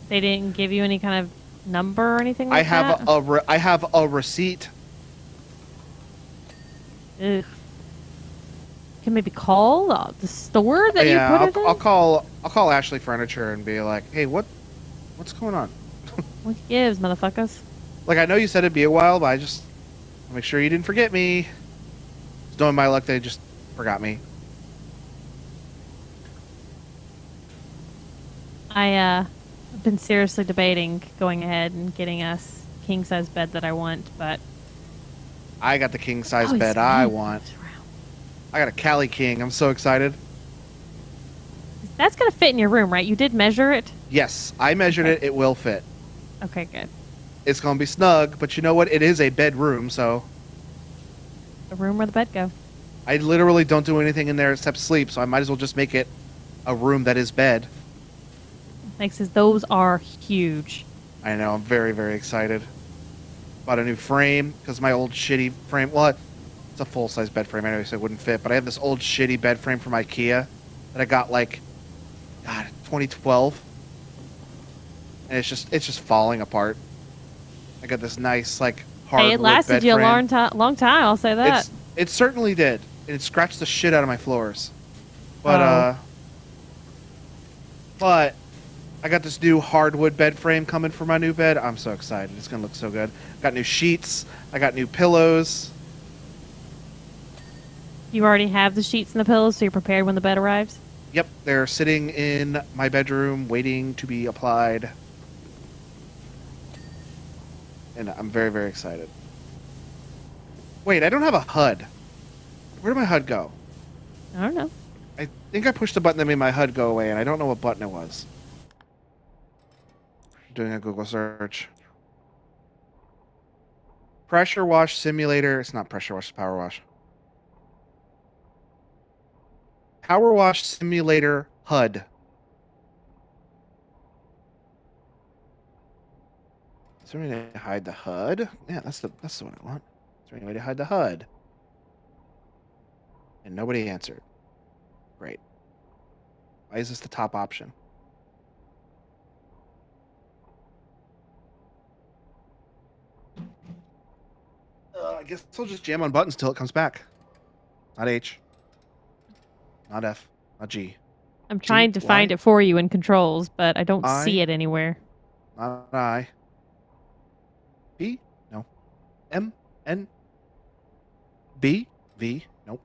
They didn't give you any kind of number or anything like that? I have a receipt. Ugh. You can maybe call the store that you put it in? I'll call Ashley Furniture and be like, hey, what's going on? What gives, motherfuckers? Like, I know you said it'd be a while, but I just make sure you didn't forget me. It's knowing my luck, they just forgot me. I've been seriously debating going ahead and getting a king-size bed that I want, but... I got the king-size bed I want. I got a Cali King. I'm so excited. That's going to fit in your room, right? You did measure it? Yes, I measured it. It will fit. Okay, good. It's going to be snug, but you know what? It is a bedroom, so... The room where the bed go. I literally don't do anything in there except sleep, so I might as well just make it a room that is bed. Thanks, says those are huge. I know. I'm very, very excited. Bought a new frame, because my old shitty frame... Well, it's a full-size bed frame anyway, so it wouldn't fit, but I have this old shitty bed frame from IKEA that I got, like, God, 2012, and it's just falling apart. I got this nice like Hey, it hardwood lasted bed you a frame. long time. I'll say that. It certainly did. It scratched the shit out of my floors. But Oh. but I got this new hardwood bed frame coming for my new bed. I'm so excited. It's gonna look so good. Got new sheets. I got new pillows. You already have the sheets and the pillows, so you're prepared when the bed arrives? Yep, they're sitting in my bedroom waiting to be applied. And I'm very, very excited. Wait, I don't have a HUD. Where did my HUD go? I don't know. I think I pushed the button that made my HUD go away, and I don't know what button it was. I'm doing a Google search. Pressure wash simulator. It's not pressure wash, it's power wash. Power wash simulator HUD. Is there any way to hide the HUD? Yeah, that's the one I want. Is there any way to hide the HUD? And nobody answered. Great. Why is this the top option? I guess I'll just jam on buttons till it comes back. Not H. Not F. Not G. I'm trying to find it for you in controls, but I don't see it anywhere. Not I. B? No. M? N? B? V? Nope.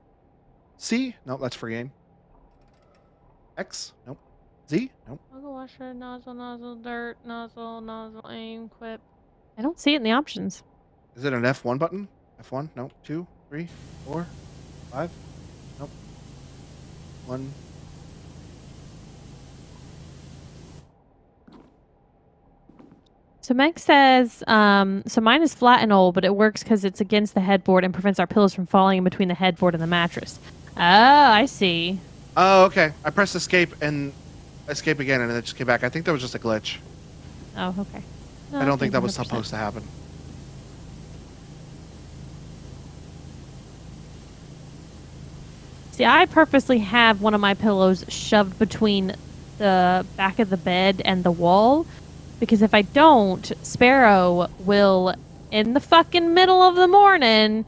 C? Nope, that's for game. X? Nope. Z? Nope. Nozzle washer, nozzle, dirt, nozzle, aim, quip. I don't see it in the options. Is it an F1 button? F1? Nope. 2, 3, 4, 5? Nope. 1. So Meg says, so mine is flat and old, but it works because it's against the headboard and prevents our pillows from falling in between the headboard and the mattress. Oh, I see. Oh, okay. I pressed escape and escape again, and it just came back. I think that was just a glitch. Oh, okay. No, I don't think that was 100%. supposed to happen. See, I purposely have one of my pillows shoved between the back of the bed and the wall because if I don't, Sparrow will, in the fucking middle of the morning,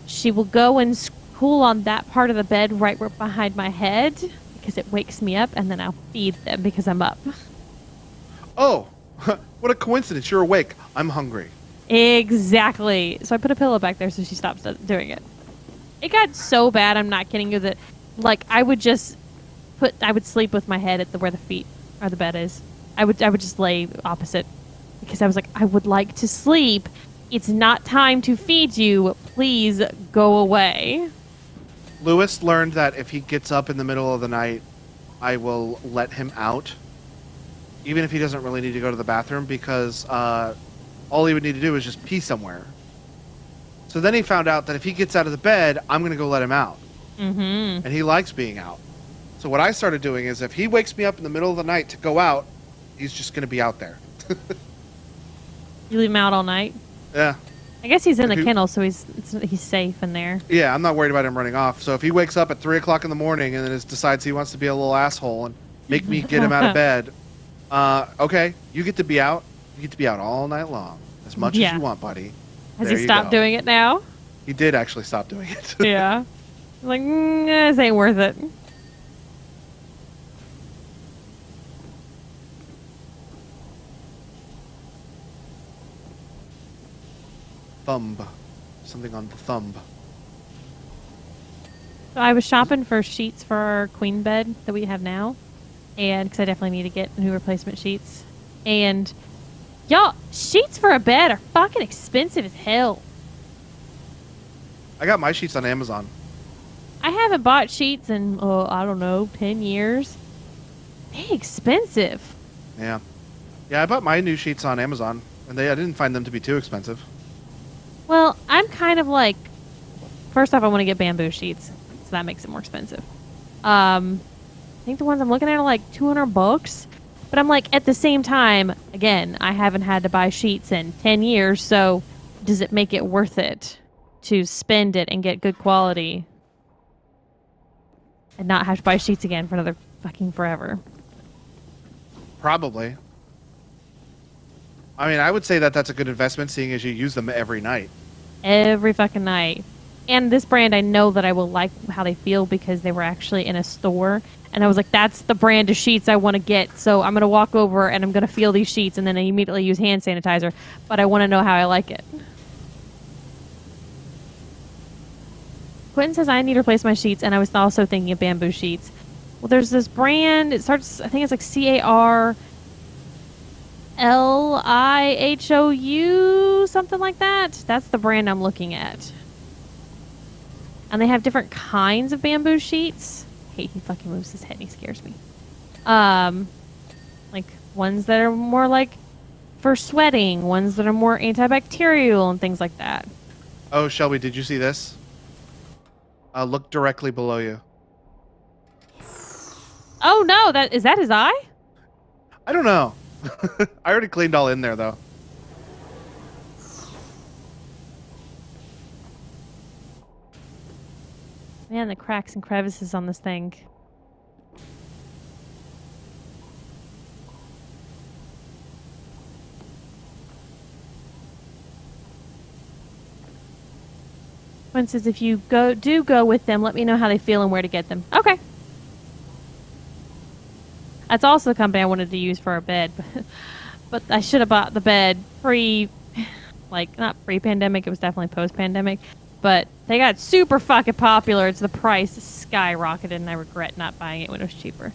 she will go and school on that part of the bed right behind my head because it wakes me up and then I'll feed them because I'm up. Oh, what a coincidence. You're awake. I'm hungry. Exactly. So I put a pillow back there so she stops doing it. It got so bad, I'm not kidding you, that like I would sleep with my head at where the feet or the bed is. I would just lay opposite because I was like, I would like to sleep. It's not time to feed you. Please go away. Lewis learned that if he gets up in the middle of the night, I will let him out, even if he doesn't really need to go to the bathroom, because all he would need to do is just pee somewhere. So then he found out that if he gets out of the bed, I'm going to go let him out. Mm-hmm. And he likes being out. So what I started doing is if he wakes me up in the middle of the night to go out, he's just going to be out there. You leave him out all night? Yeah. I guess he's in the kennel, so he's safe in there. Yeah, I'm not worried about him running off. So if he wakes up at 3 o'clock in the morning and then decides he wants to be a little asshole and make me get him out of bed, okay, you get to be out. You get to be out all night long, as much as you want, buddy. Has he stopped doing it now? He did actually stop doing it. Yeah. Like, this ain't worth it. Thumb. Something on the thumb. So I was shopping for sheets for our queen bed that we have now. And because I definitely need to get new replacement sheets. And y'all, sheets for a bed are fucking expensive as hell. I got my sheets on Amazon. I haven't bought sheets in, I don't know, 10 years. They're expensive. Yeah. Yeah, I bought my new sheets on Amazon, and I didn't find them to be too expensive. Well, I'm kind of like, first off, I want to get bamboo sheets, so that makes it more expensive. I think the ones I'm looking at are like $200, but I'm like, at the same time, again, I haven't had to buy sheets in 10 years, so does it make it worth it to spend it and get good quality and not have to buy sheets again for another fucking forever? Probably. I mean, I would say that that's a good investment, seeing as you use them every night. Every fucking night. And this brand, I know that I will like how they feel because they were actually in a store. And I was like, that's the brand of sheets I want to get. So I'm going to walk over and I'm going to feel these sheets and then I immediately use hand sanitizer. But I want to know how I like it. Quentin says I need to replace my sheets. And I was also thinking of bamboo sheets. Well, there's this brand. It starts, I think it's like CARLIHOU, something like that. That's the brand I'm looking at. And they have different kinds of bamboo sheets. Hey, he fucking moves his head and he scares me. Like ones that are more like for sweating, ones that are more antibacterial and things like that. Oh, Shelby, did you see this? Look directly below you. Oh no, that is that his eye? I don't know. I already cleaned all in there, though. Man, the cracks and crevices on this thing. One says if you do go with them, let me know how they feel and where to get them. Okay. That's also the company I wanted to use for our bed, but I should have bought the bed not pre-pandemic. It was definitely post-pandemic, but they got super fucking popular. It's the price skyrocketed, and I regret not buying it when it was cheaper.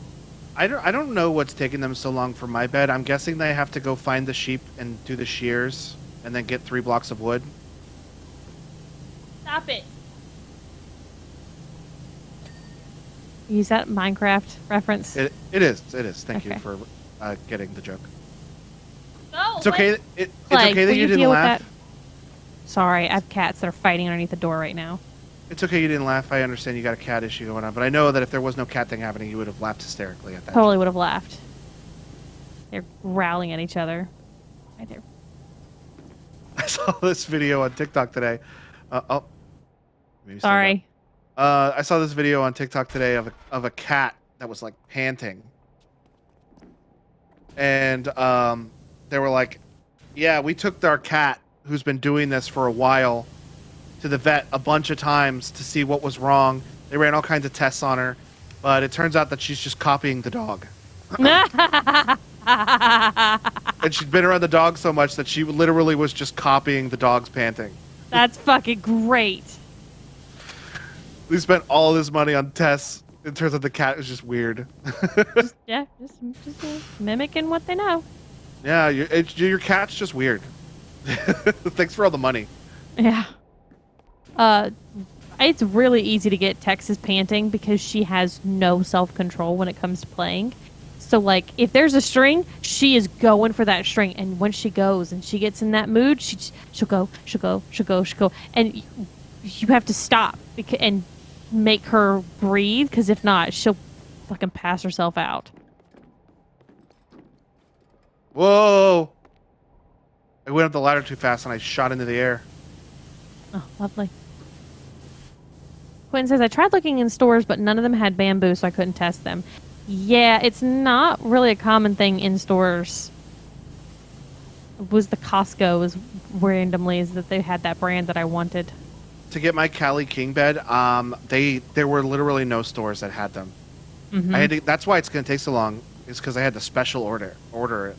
I don't know what's taking them so long for my bed. I'm guessing they have to go find the sheep and do the shears, and then get 3 blocks of wood. Stop it. Use that Minecraft reference? It is. Thank you Okay. for getting the joke. No, It's okay. It's Clay, okay that will you didn't deal with laugh. that? Sorry, I have cats that are fighting underneath the door right now. It's okay you didn't laugh. I understand you got a cat issue going on, but I know that if there was no cat thing happening, you would have laughed hysterically at that. Totally would have laughed. They're growling at each other. Right there. I saw this video on TikTok today. Maybe slow Sorry. down. I saw this video on TikTok today of a cat that was like panting, and they were like, "Yeah, we took our cat who's been doing this for a while to the vet a bunch of times to see what was wrong. They ran all kinds of tests on her, but it turns out that she's just copying the dog." And she'd been around the dog so much that she literally was just copying the dog's panting. That's fucking great. We spent all this money on tests. It turns out the cat is just weird. just mimicking what they know. Yeah, your cat's just weird. Thanks for all the money. Yeah. It's really easy to get Texas panting because she has no self-control when it comes to playing. So, like, if there's a string, she is going for that string. And when she goes and she gets in that mood, she'll go. And you have to stop and make her breathe, because if not, she'll fucking pass herself out. Whoa! I went up the ladder too fast and I shot into the air. Oh, lovely. Quentin says, I tried looking in stores, but none of them had bamboo, so I couldn't test them. Yeah, it's not really a common thing in stores. It was the Costco was randomly is that they had that brand that I wanted. To get my Cali King bed, there were literally no stores that had them. Mm-hmm. I had to, that's why it's going to take so long. Is because I had to special order it.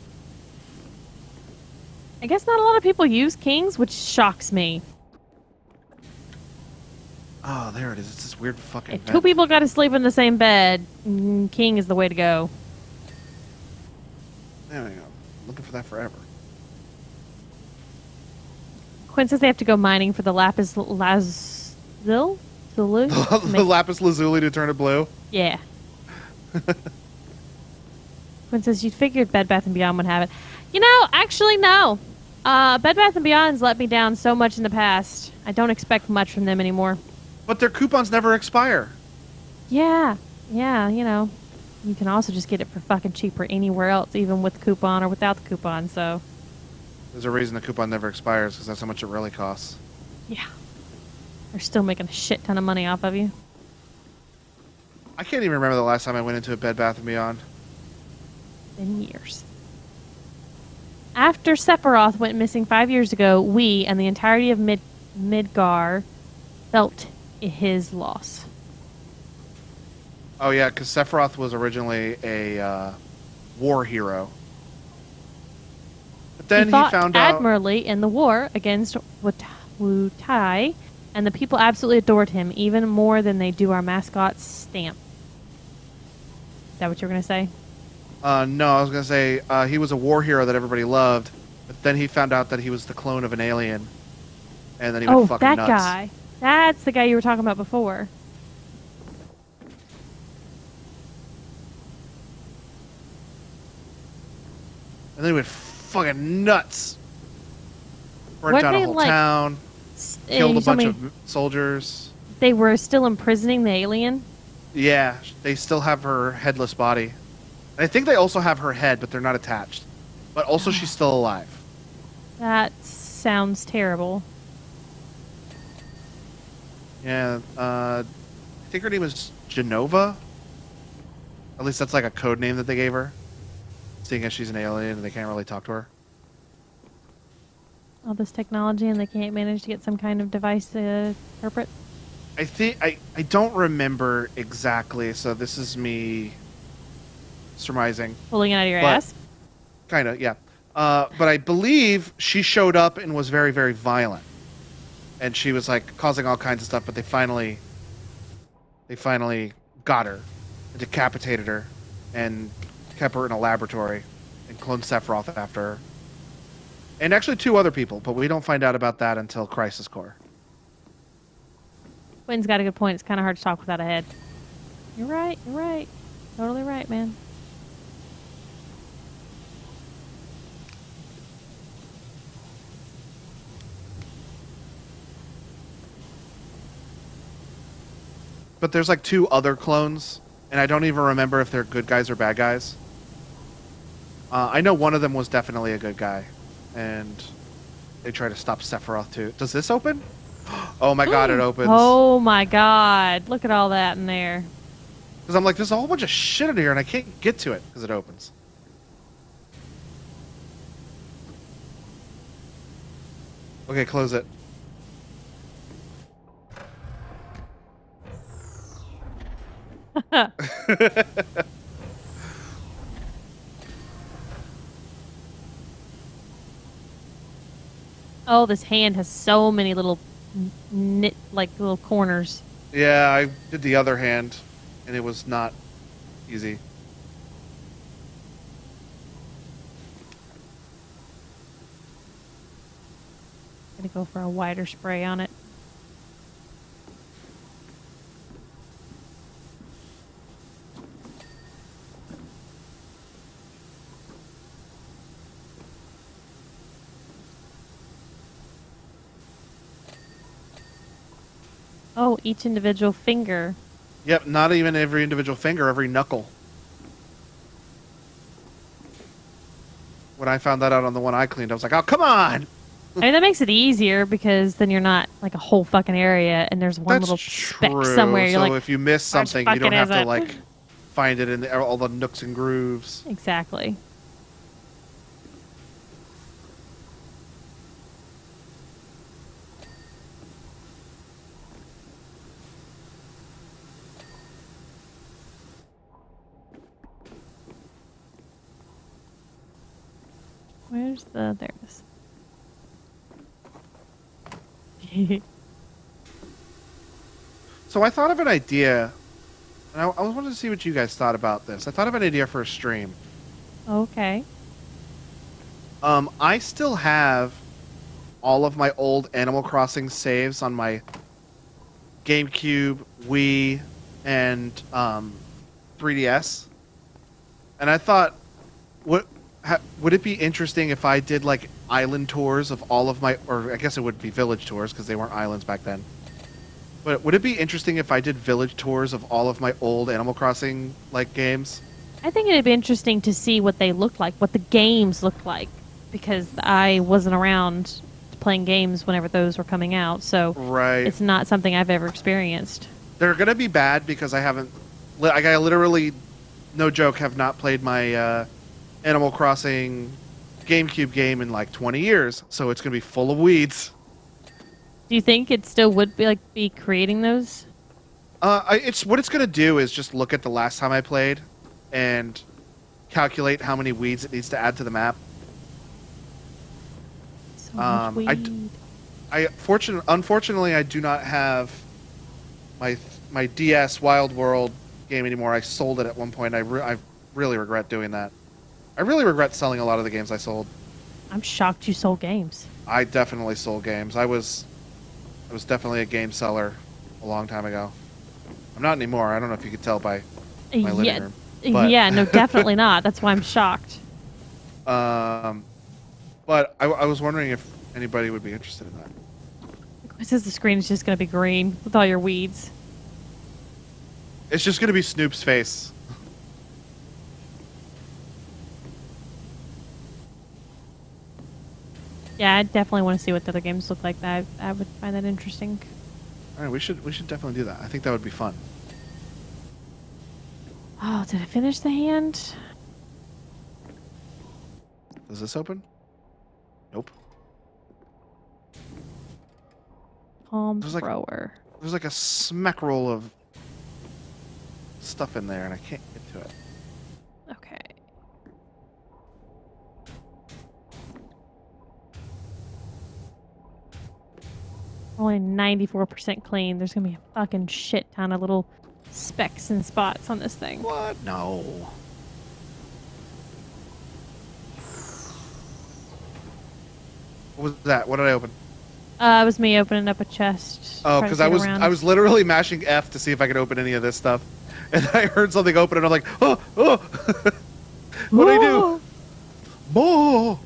I guess not a lot of people use Kings, which shocks me. Oh, there it is. It's this weird fucking If bed. 2 people got to sleep in the same bed, King is the way to go. There we go. Looking for that forever. Quinn says they have to go mining for the lapis lazuli. The lapis lazuli to turn it blue. Yeah. Quinn says you figured Bed Bath & Beyond would have it. You know, actually, no. Bed Bath & Beyond's let me down so much in the past. I don't expect much from them anymore. But their coupons never expire. Yeah, you know. You can also just get it for fucking cheaper anywhere else, even with the coupon or without the coupon, so. There's a reason the coupon never expires, because that's how much it really costs. Yeah. They're still making a shit ton of money off of you. I can't even remember the last time I went into a Bed Bath & Beyond. Been years. After Sephiroth went missing 5 years ago, we and the entirety of Midgar felt his loss. Oh yeah, because Sephiroth was originally a war hero, but then He fought found out. admirably in the war against Wutai, and the people absolutely adored him, even more than they do our mascot Stamp. Is that what you were going to say? No, I was gonna say he was a war hero that everybody loved, but then he found out that he was the clone of an alien, and then he went fucking that nuts. guy. That's the guy you were talking about before. And then he went fucking nuts. Burnt Weren't down a they, whole like, town, killed you a told bunch me of soldiers. they were still imprisoning the alien? Yeah, they still have her headless body. And I think they also have her head, but they're not attached. But also she's still alive. That sounds terrible. Yeah, I think her name was Genova. At least that's like a code name that they gave her. Seeing as she's an alien and they can't really talk to her. All this technology and they can't manage to get some kind of device to interpret? I think I don't remember exactly, so this is me surmising. Pulling it out of your But- ass? Kind of, yeah. But I believe she showed up and was very, very violent, and she was like causing all kinds of stuff. But they finally got her, and decapitated her, and kept her in a laboratory, and cloned Sephiroth after her, and actually 2 other people. But we don't find out about that until Crisis Core. Quinn's got a good point. It's kind of hard to talk without a head. You're right. You're right. Totally right, man. But there's like 2 other clones, and I don't even remember if they're good guys or bad guys. I know one of them was definitely a good guy, and they try to stop Sephiroth too. Does this open? Oh my god, it opens. Oh my god. Look at all that in there. Because I'm like, there's a whole bunch of shit in here, and I can't get to it because it opens. Okay, close it. Oh, this hand has so many little little corners. Yeah, I did the other hand, and it was not easy. Gonna go for a wider spray on it. Oh, each individual finger. Yep, not even every individual finger, every knuckle. When I found that out on the one I cleaned, I was like, oh, come on! I mean, that makes it easier because then you're not like a whole fucking area and there's one That's little true. speck somewhere. You're So like, if you miss something, you fucking don't have is to it? like find it in all the nooks and grooves. exactly. Where's the... There it is. So I thought of an idea, and I wanted to see what you guys thought about this. I thought of an idea for a stream. Okay. I still have all of my old Animal Crossing saves on my GameCube, Wii, and 3DS. And I thought, would it be interesting if I did like island tours of all of my, or I guess it would be village tours because they weren't islands back then. But would it be interesting if I did village tours of all of my old Animal Crossing like games? I think it'd be interesting to see what they looked like, what the games looked like, because I wasn't around playing games whenever those were coming out, so Right. it's not something I've ever experienced. They're gonna be bad because I haven't. I literally, no joke, have not played my Animal Crossing GameCube game in like 20 years, so it's gonna be full of weeds. Do you think it still would be creating those? It's what it's gonna do is just look at the last time I played, and calculate how many weeds it needs to add to the map. So much weed. Unfortunately, I do not have my DS Wild World game anymore. I sold it at one point. I really regret doing that. I really regret selling a lot of the games I sold. I'm shocked you sold games. I definitely sold games. I was definitely a game seller a long time ago. I'm not anymore. I don't know if you could tell by my living room. But, Yeah, no, definitely not. That's why I'm shocked. but I was wondering if anybody would be interested in that. It says the screen is just going to be green with all your weeds. It's just going to be Snoop's face. Yeah, I definitely want to see what the other games look like. That I would find that interesting. All right, we should definitely do that. I think that would be fun. Oh, did I finish the hand? Does this open? Nope. Palm There's thrower. There's like a smack roll of stuff in there, and I can't get to it. Okay. Only 94% clean. There's gonna be a fucking shit ton of little specks and spots on this thing. What? No. What was that? What did I open? It was me opening up a chest. Oh, trying to because get around. I was literally mashing F to see if I could open any of this stuff, and I heard something open, and I'm like, oh, oh. What do I do? Oh.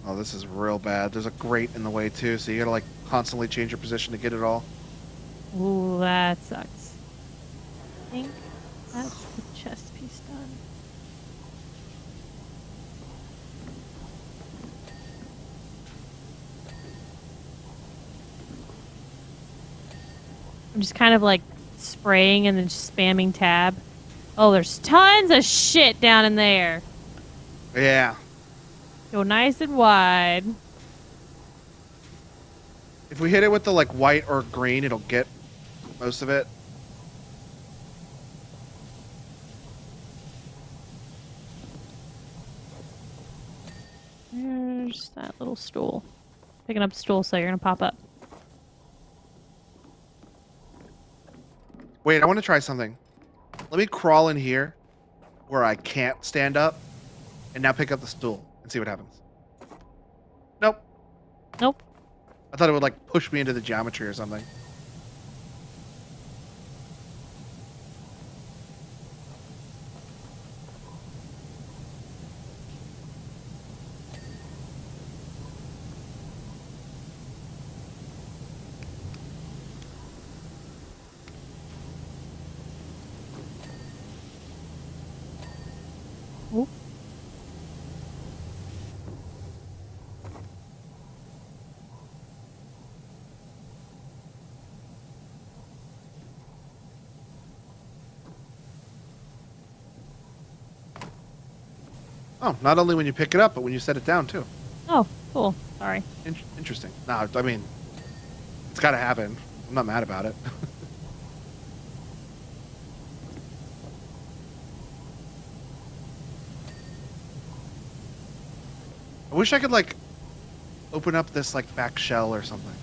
Oh, this is real bad. There's a grate in the way too, so you gotta like constantly change your position to get it all. Ooh, that sucks. I think that's the chest piece done. I'm just kind of like spraying and then just spamming tab. Oh, there's tons of shit down in there. Yeah. Go nice and wide. If we hit it with the like white or green, it'll get most of it. There's that little stool. Picking up stool, so you're gonna pop up. Wait, I want to try something. Let me crawl in here where I can't stand up, and now pick up the stool and see what happens. Nope. Nope. I thought it would like push me into the geometry or something. Oop. Oh, not only when you pick it up, but when you set it down too. Oh, cool. Sorry. Interesting. No, I mean, it's got to happen. I'm not mad about it. I wish I could like open up this like back shell or something.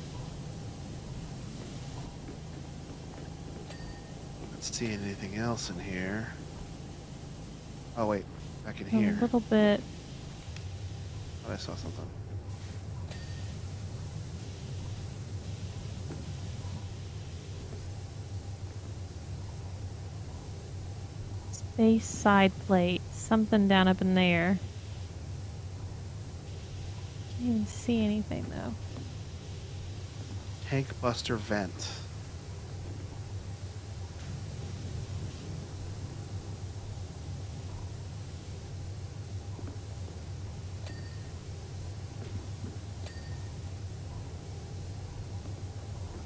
Not seeing anything else in here. Oh wait, back in here. A little bit. Thought I saw something. Space side plate. Something down up in there. Can't even see anything though. Tank buster vent.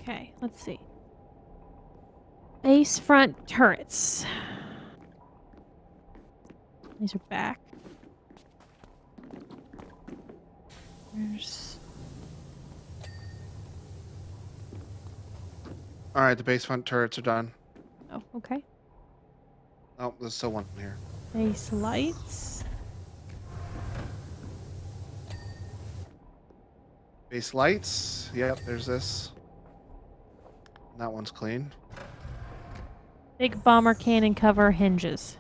Okay, let's see. Base front turrets. These are back. There's... All right, the base front turrets are done. Oh, okay. Oh, there's still one here. Base lights. Base lights. Yep, there's this. That one's clean. Big bomber cannon cover hinges.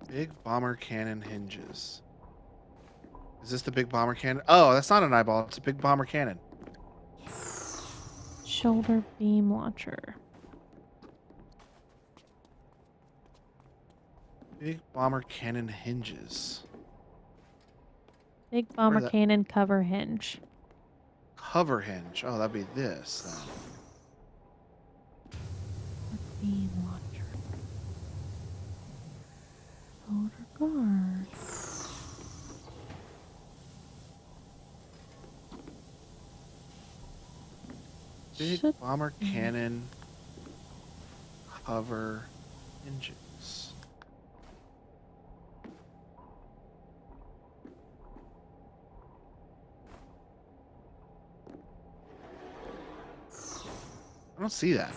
Big bomber cannon hinges. Is this the big bomber cannon? Oh, that's not an eyeball. It's a big bomber cannon. Shoulder beam launcher. Big bomber cannon hinges. Big Where bomber that cannon cover hinge. cover hinge? Oh, that'd be this then. Beam launcher. Shoulder guard. Big Should bomber cannon cover hinges. I don't see that.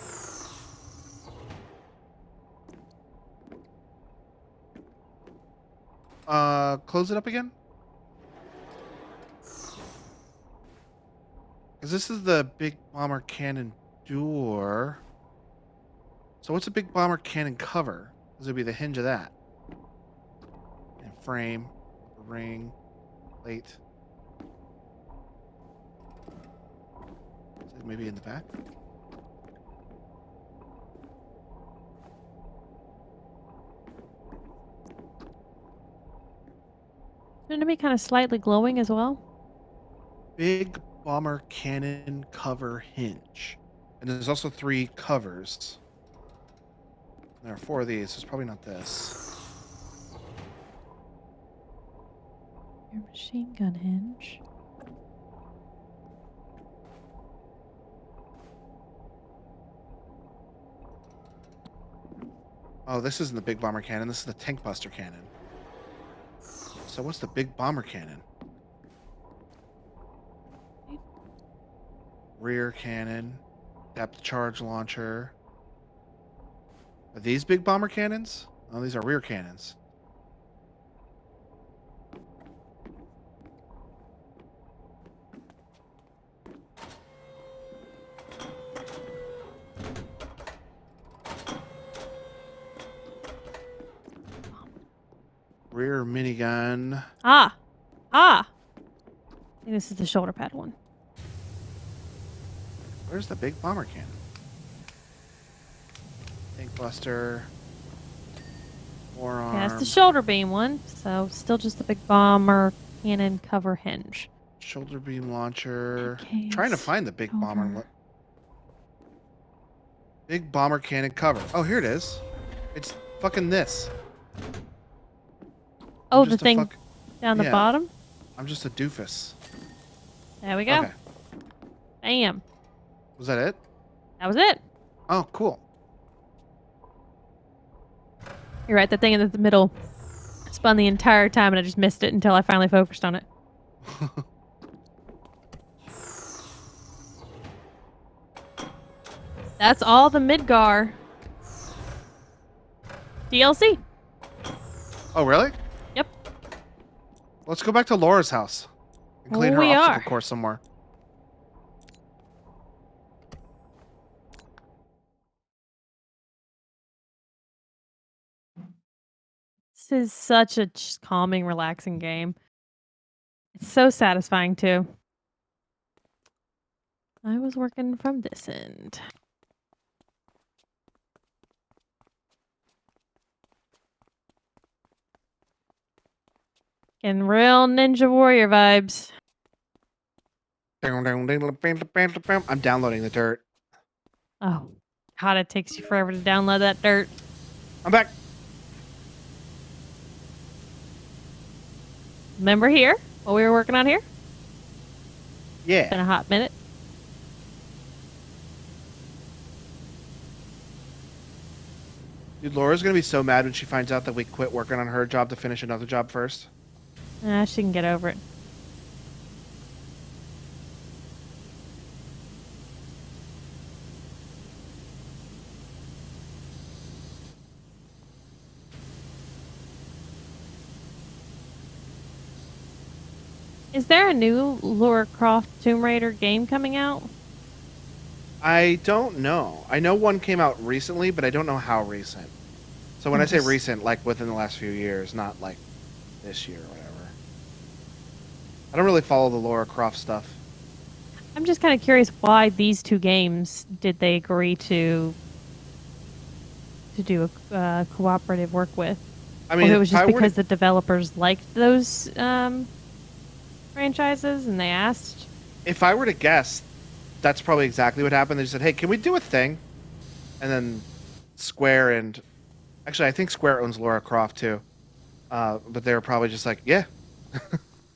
Close it up again. Because this is the big bomber cannon door. So what's a big bomber cannon cover? This would be the hinge of that. And frame, ring, plate. Is it maybe in the back? Shouldn't it be kind of slightly glowing as well? Big bomber cannon cover hinge. And there's also 3 covers. There are 4 of these. So it's probably not this. Your machine gun hinge. Oh, this isn't the big bomber cannon. This is the tank buster cannon. So what's the big bomber cannon? Rear cannon. Depth charge launcher. Are these big bomber cannons? Oh, these are rear cannons. Rear minigun. Ah! Ah! I think this is the shoulder pad one. Where's the big bomber cannon? Tank buster. Forearm. Yeah, it's the shoulder beam one. So still just the big bomber cannon cover hinge. Shoulder beam launcher. Case, Trying to find the big bomber. shoulder. Big bomber cannon cover. Oh, here it is. It's fucking this. Oh, the thing down the yeah. bottom? I'm just a doofus. There we go. Okay. Bam. Was that it? That was it. Oh, cool. You're right, that thing in the middle spun the entire time and I just missed it until I finally focused on it. That's all the Midgar DLC. Oh, really? Yep. Let's go back to Laura's house and clean her We obstacle are. course some more. This is such a calming, relaxing game. It's so satisfying, too. I was working from this end. Getting real Ninja Warrior vibes. I'm downloading the dirt. Oh, God, it takes you forever to download that dirt. I'm back. Remember here? What we were working on here? Been Yeah. a hot minute. Dude, Laura's gonna be so mad when she finds out that we quit working on her job to finish another job first. She can get over it. Is there a new Lara Croft Tomb Raider game coming out? I don't know. I know one came out recently, but I don't know how recent. So when I say Just recent, like within the last few years, not like this year or whatever. I don't really follow the Lara Croft stuff. I'm just kind of curious why these two games did they agree to do a cooperative work with? I Or mean, if it was if just I were because to, the developers liked those franchises and they asked. if I were to guess, that's probably exactly what happened. They just said, "Hey, can we do a thing?" And then Square and actually, I think Square owns Lara Croft too. But they were probably just like, "Yeah."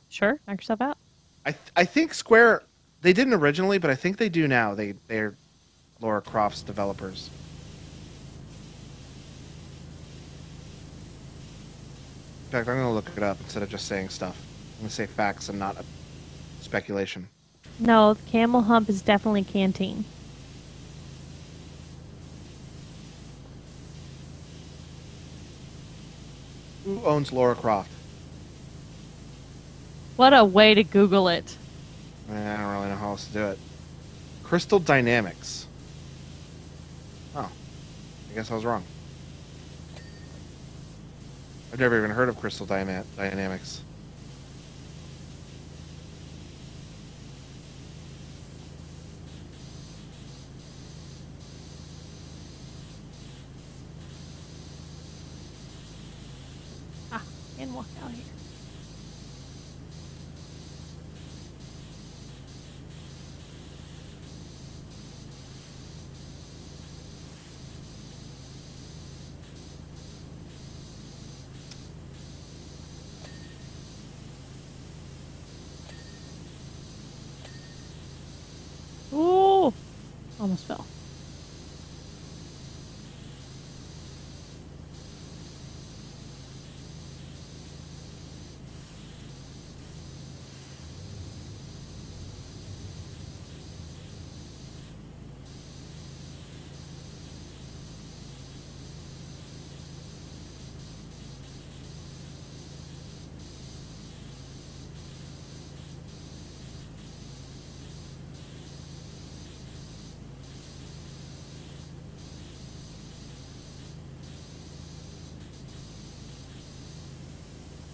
Sure, knock yourself out. I think Square they didn't originally, but I think they do now. They're Lara Croft's developers. In fact, I'm gonna look it up instead of just saying stuff. I'm gonna say facts and not speculation. No, the Camel Hump is definitely Canteen. Who owns Lara Croft? What a way to Google it. I don't really know how else to do it. Crystal Dynamics. Oh, I guess I was wrong. I've never even heard of Crystal Dynamics. Ah, and walk out here. Ooh, almost fell.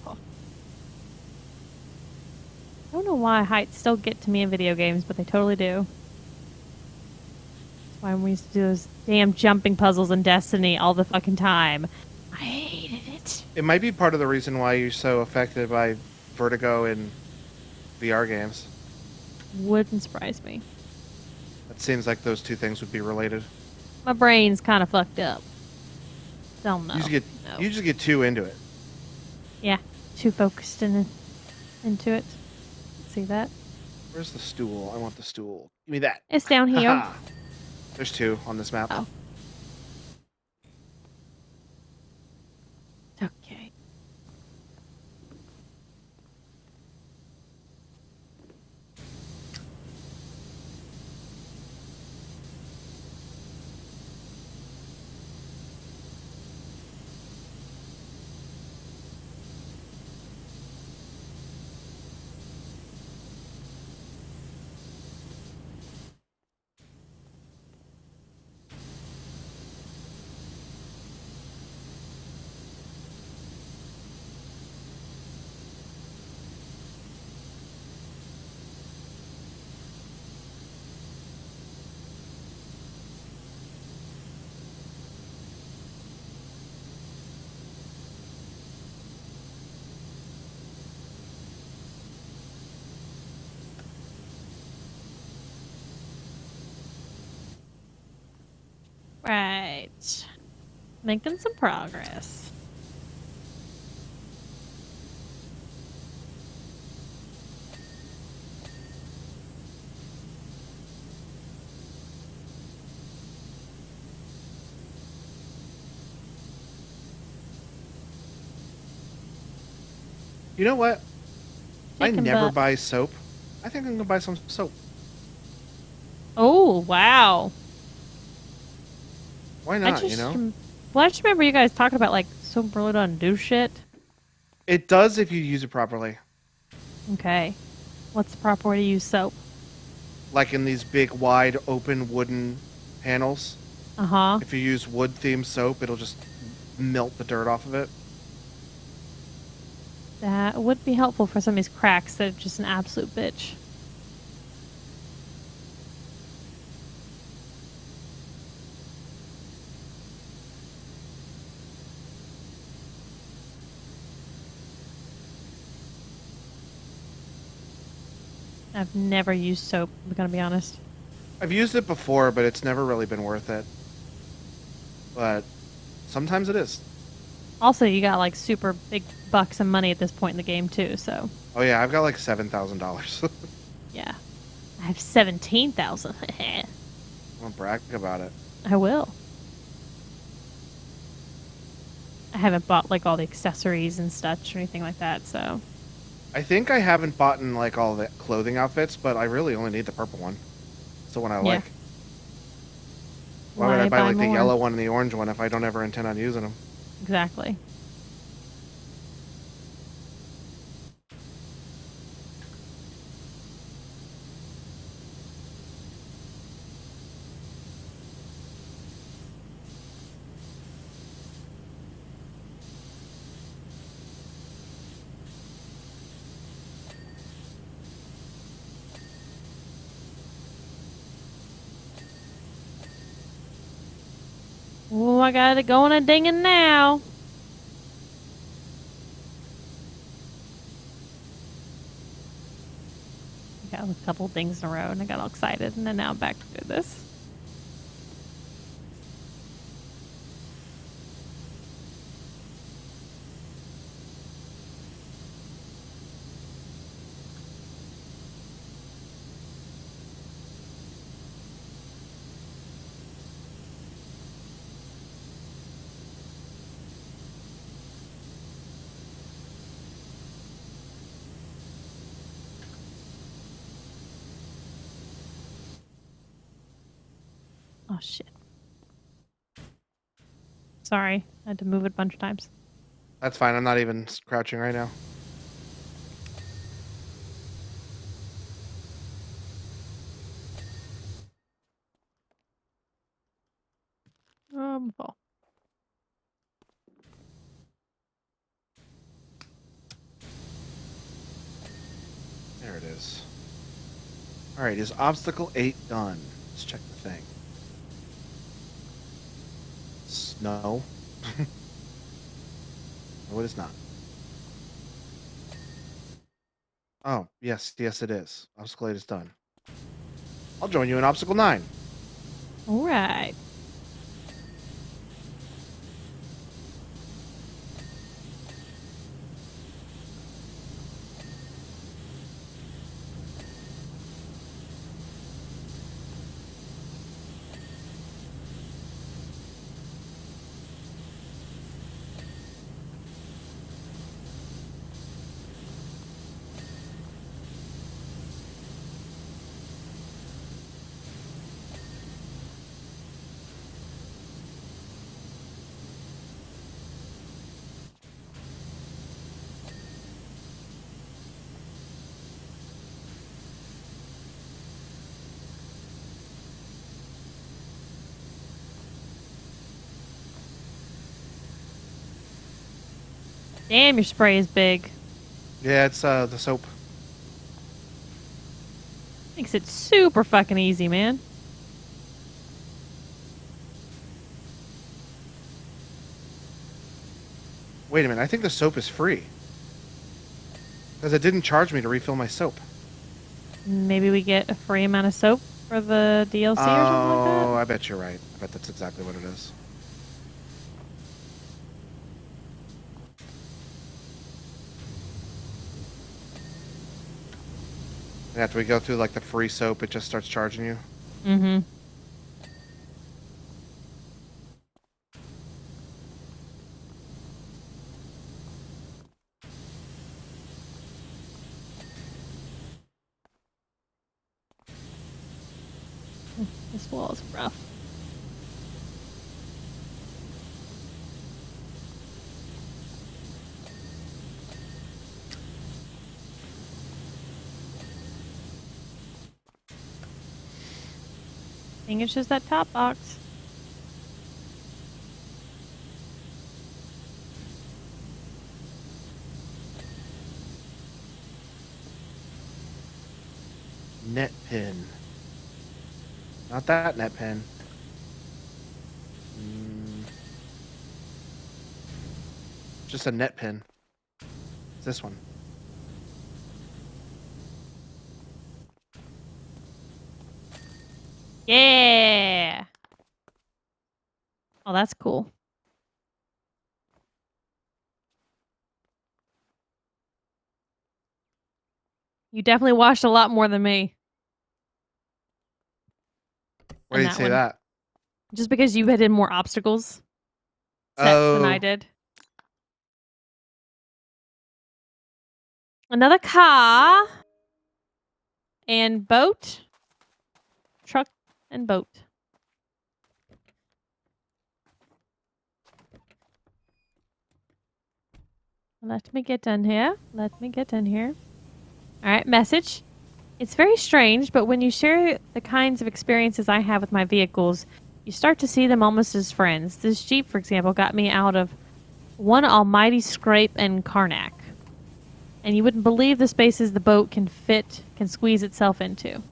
Oh. I don't know why heights still get to me in video games, but they totally do. That's why we used to do those damn jumping puzzles in Destiny all the fucking time. I hated it. It might be part of the reason why you're so affected by vertigo in VR games. Wouldn't surprise me. It seems like those two things would be related. My brain's kind of fucked up. Don't know. No. You just get too into it. Yeah, too focused into it. See that? Where's the stool? I want the stool. Give me that. It's down here. Haha. There's two on this map. Oh. Okay. Right. Making some progress. You know what? I Chicken never butt. buy soap. I think I'm gonna buy some soap. Oh, wow. Why I not? You just, know, well, I just remember you guys talking about like soap really don't do shit. it does if you use it properly. Okay. What's the proper way to use soap? Like in these big, wide, open wooden panels. Uh huh. If you use wood-themed soap, it'll just melt the dirt off of it. That would be helpful for some of these cracks that are just an absolute bitch. I've never used soap, I'm gonna be honest. I've used it before, but it's never really been worth it. But sometimes it is. Also, you got like super big bucks of money at this point in the game, too, so Oh yeah, I've got like $7,000. yeah. I have 17,000. I I won't brag about it. will. I haven't bought like all the accessories and such or anything like that, so I think I haven't bought in like all the clothing outfits, but I really only need the purple one. It's the one I yeah. like. Why would I Why buy buy like the more? yellow one and the orange one if I don't ever intend on using them? Exactly. Oh, I got it going and dinging now. I got a couple dings in a row and I got all excited, and then now I'm back to do this. Oh shit. Sorry, I had to move it a bunch of times. That's fine. I'm not even crouching right now. Fall. There it is. All right, is obstacle 8 done? Let's check the thing. No. No, it is not. Oh, yes, yes, it is. Obstacle 8 is done. I'll join you in obstacle 9. All right. Damn, your spray is big. Yeah, it's the soap. Makes it super fucking easy, man. Wait a minute, I think the soap is free. Because it didn't charge me to refill my soap. Maybe we get a free amount of soap for the DLC or something like that? Oh, I bet you're right. I bet that's exactly what it is. And after we go through like the free soap, it just starts charging you. Mm-hmm. This wall is rough. I think it's just that top box. Net pin. Not that net pin. Just a net pin. It's this one. Yeah. Oh, that's cool. You definitely watched a lot more than me. Why In do you that say one. that? Just because you did more obstacles sets than I Oh, did. Another car and boat. Truck and boat. Let me get in here. Let me get in here. All right, message. It's very strange, but when you share the kinds of experiences I have with my vehicles, you start to see them almost as friends. This Jeep, for example, got me out of one almighty scrape and Karnak. And you wouldn't believe the spaces the boat can squeeze itself into. I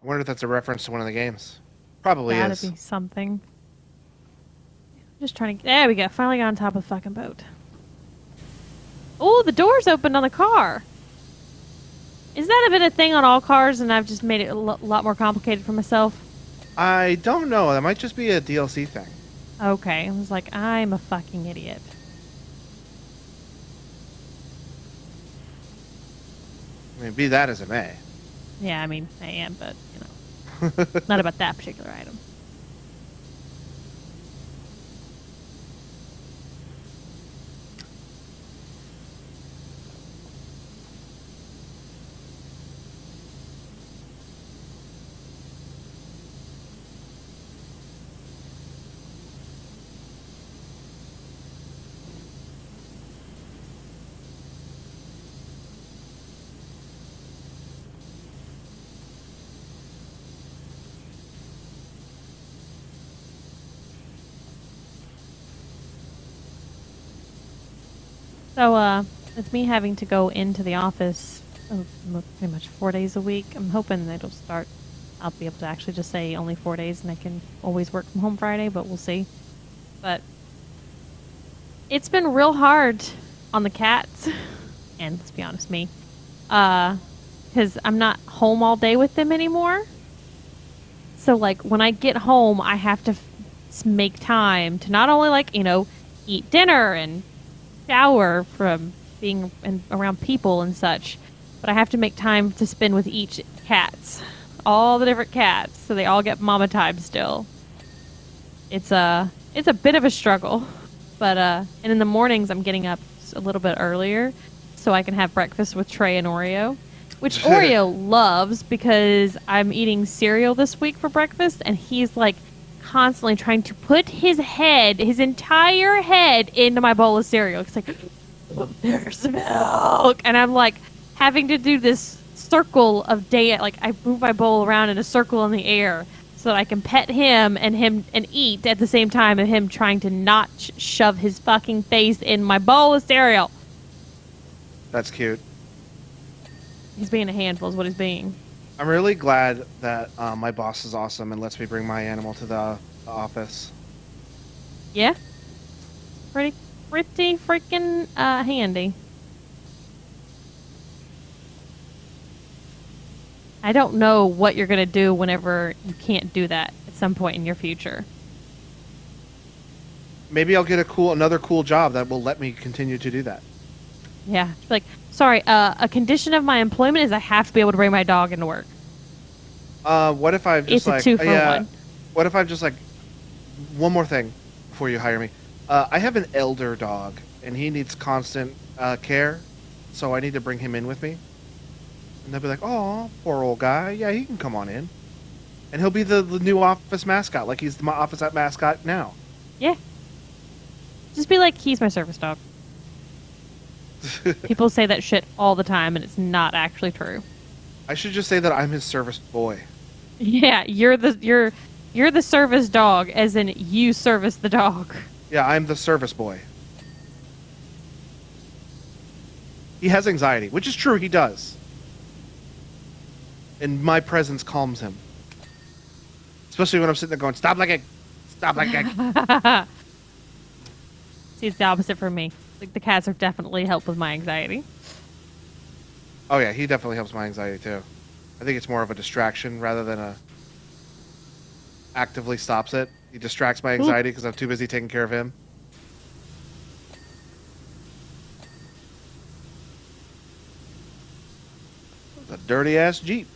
wonder if that's a reference to one of the games. Probably Gotta is. be something. Just trying to. There we go. Finally got on top of the fucking boat. Oh, the door's opened on the car. Is that been a thing on all cars and I've just made it a lot more complicated for myself? I don't know. That might just be a DLC thing. Okay. I was like, I'm a fucking idiot. I mean, be that as it may. Yeah, I mean, I am, but, not about that particular item. So, it's me having to go into the office pretty much 4 days a week. I'm hoping that I'll be able to actually just say only 4 days and I can always work from home Friday, but we'll see. But it's been real hard on the cats, and let's be honest, me, because I'm not home all day with them anymore. So, like, when I get home, I have to make time to not only, like, eat dinner and shower from being around people and such, but I have to make time to spend with each cats, all the different cats, so they all get mama time still. It's a bit of a struggle, but and in the mornings I'm getting up a little bit earlier so I can have breakfast with Trey and Oreo, which Oreo loves because I'm eating cereal this week for breakfast, and he's like constantly trying to put his entire head into my bowl of cereal. It's like, there's milk, and I'm like having to do this circle of day. Like I move my bowl around in a circle in the air so that I can pet him and eat at the same time, of him trying to not shove his fucking face in my bowl of cereal. That's cute. He's being a handful, is what he's being. I'm really glad that my boss is awesome and lets me bring my animal to the office. Yeah, pretty freaking handy. I don't know what you're gonna do whenever you can't do that at some point in your future. Maybe I'll get another cool job that will let me continue to do that. Yeah, like sorry. A condition of my employment is I have to be able to bring my dog into work. What if I've just It's a like, two for yeah, one. what if I've just like, one more thing before you hire me? I have an elder dog, and he needs constant care, so I need to bring him in with me. And they'll be like, "Oh, poor old guy. Yeah, he can come on in." And he'll be the new office mascot, like he's my office mascot now. Yeah, just be like, he's my service dog. People say that shit all the time, and it's not actually true. I should just say that I'm his service boy. Yeah, you're the service dog, as in you service the dog. Yeah, I'm the service boy. He has anxiety, which is true, he does. And my presence calms him. Especially when I'm sitting there going, "Stop licking! Stop licking!" See, it's the opposite for me. Like the cats are definitely help with my anxiety. Oh yeah, he definitely helps my anxiety too. I think it's more of a distraction rather than a actively stops it. He distracts my anxiety because I'm too busy taking care of him. The dirty ass Jeep.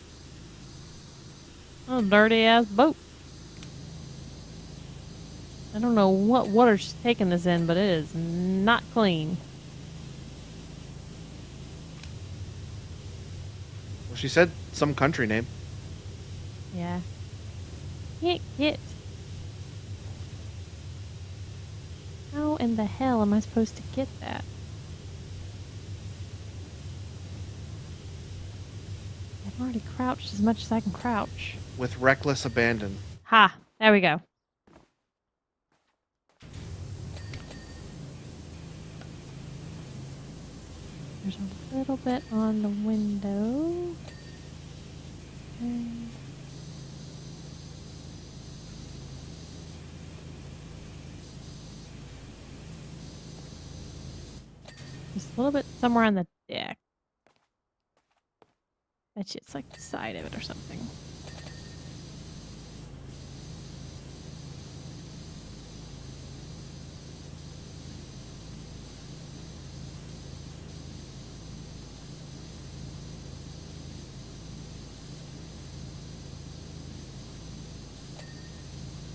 Oh, dirty ass boat. I don't know what water she's taking this in, but it is not clean. Well, she said some country name. Yeah. Can't get. How in the hell am I supposed to get that? I've already crouched as much as I can crouch. With reckless abandon. Ha! There we go. There's a little bit on the window. And just a little bit somewhere on the deck. Bet you it's like the side of it or something.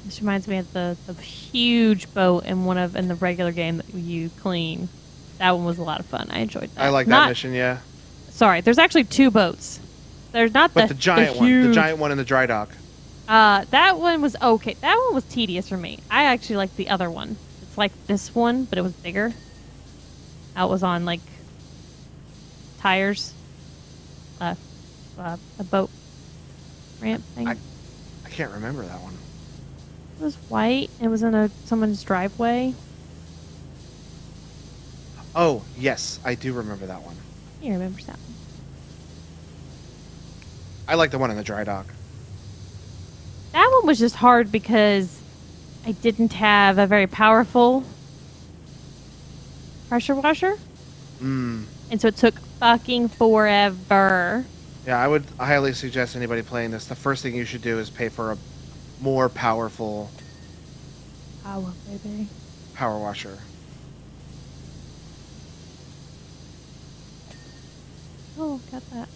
This reminds me of the huge boat in in the regular game that you clean. That one was a lot of fun. I enjoyed that. I like that mission, yeah. Sorry, there's actually two boats. There's not But the giant one. The giant one in the dry dock. That one was okay. That one was tedious for me. I actually liked the other one. It's like this one, but it was bigger. It was on like tires. A boat ramp thing. I can't remember that one. It was white. It was in someone's driveway. Oh, yes, I do remember that one. He remembers that one. I like the one in the dry dock. That one was just hard because I didn't have a very powerful pressure washer. Mm. And so it took fucking forever. Yeah, I would highly suggest anybody playing this, the first thing you should do is pay for a more powerful Power, baby. power washer. Oh, got that.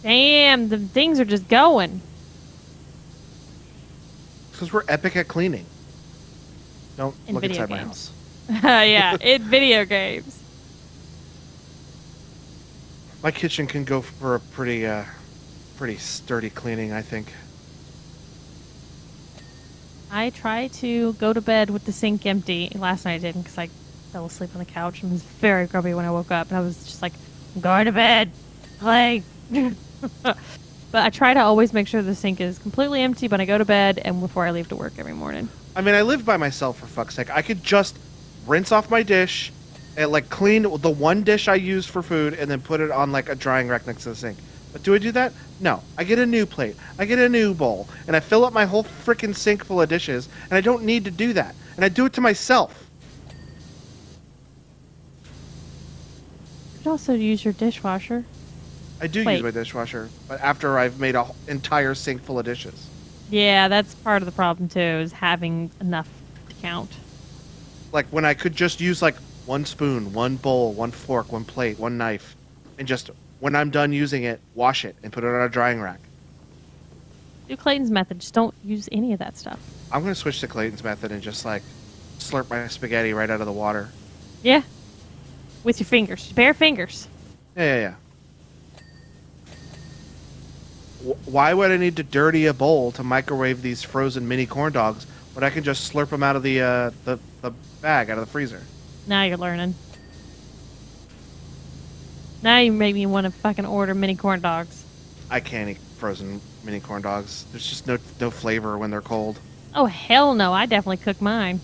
Damn, the things are just going. Because we're epic at cleaning. Don't In look video inside my games. house. Yeah, in video games. My kitchen can go for a pretty sturdy cleaning, I think. I try to go to bed with the sink empty. Last night I didn't because I fell asleep on the couch and was very grumpy when I woke up. And I was just like, I'm going to bed. Play. But I try to always make sure the sink is completely empty when I go to bed and before I leave to work every morning. I mean, I live by myself, for fuck's sake. I could just rinse off my dish and like clean the one dish I use for food and then put it on like a drying rack next to the sink. But do I do that? No. I get a new plate. I get a new bowl. And I fill up my whole freaking sink full of dishes. And I don't need to do that. And I do it to myself. You could also use your dishwasher. I do Wait. use my dishwasher, but after I've made an entire sink full of dishes. Yeah, that's part of the problem too, is having enough to count. Like when I could just use like one spoon, one bowl, one fork, one plate, one knife, and just when I'm done using it, wash it and put it on a drying rack. Do Clayton's method. Just don't use any of that stuff. I'm gonna switch to Clayton's method and just like slurp my spaghetti right out of the water. Yeah. With your fingers. Bare fingers. Yeah. Why would I need to dirty a bowl to microwave these frozen mini corn dogs when I can just slurp them out of the bag, out of the freezer? Now you're learning. Now you make me want to fucking order mini corn dogs. I can't eat frozen mini corn dogs. There's just no flavor when they're cold. Oh, hell no. I definitely cook mine.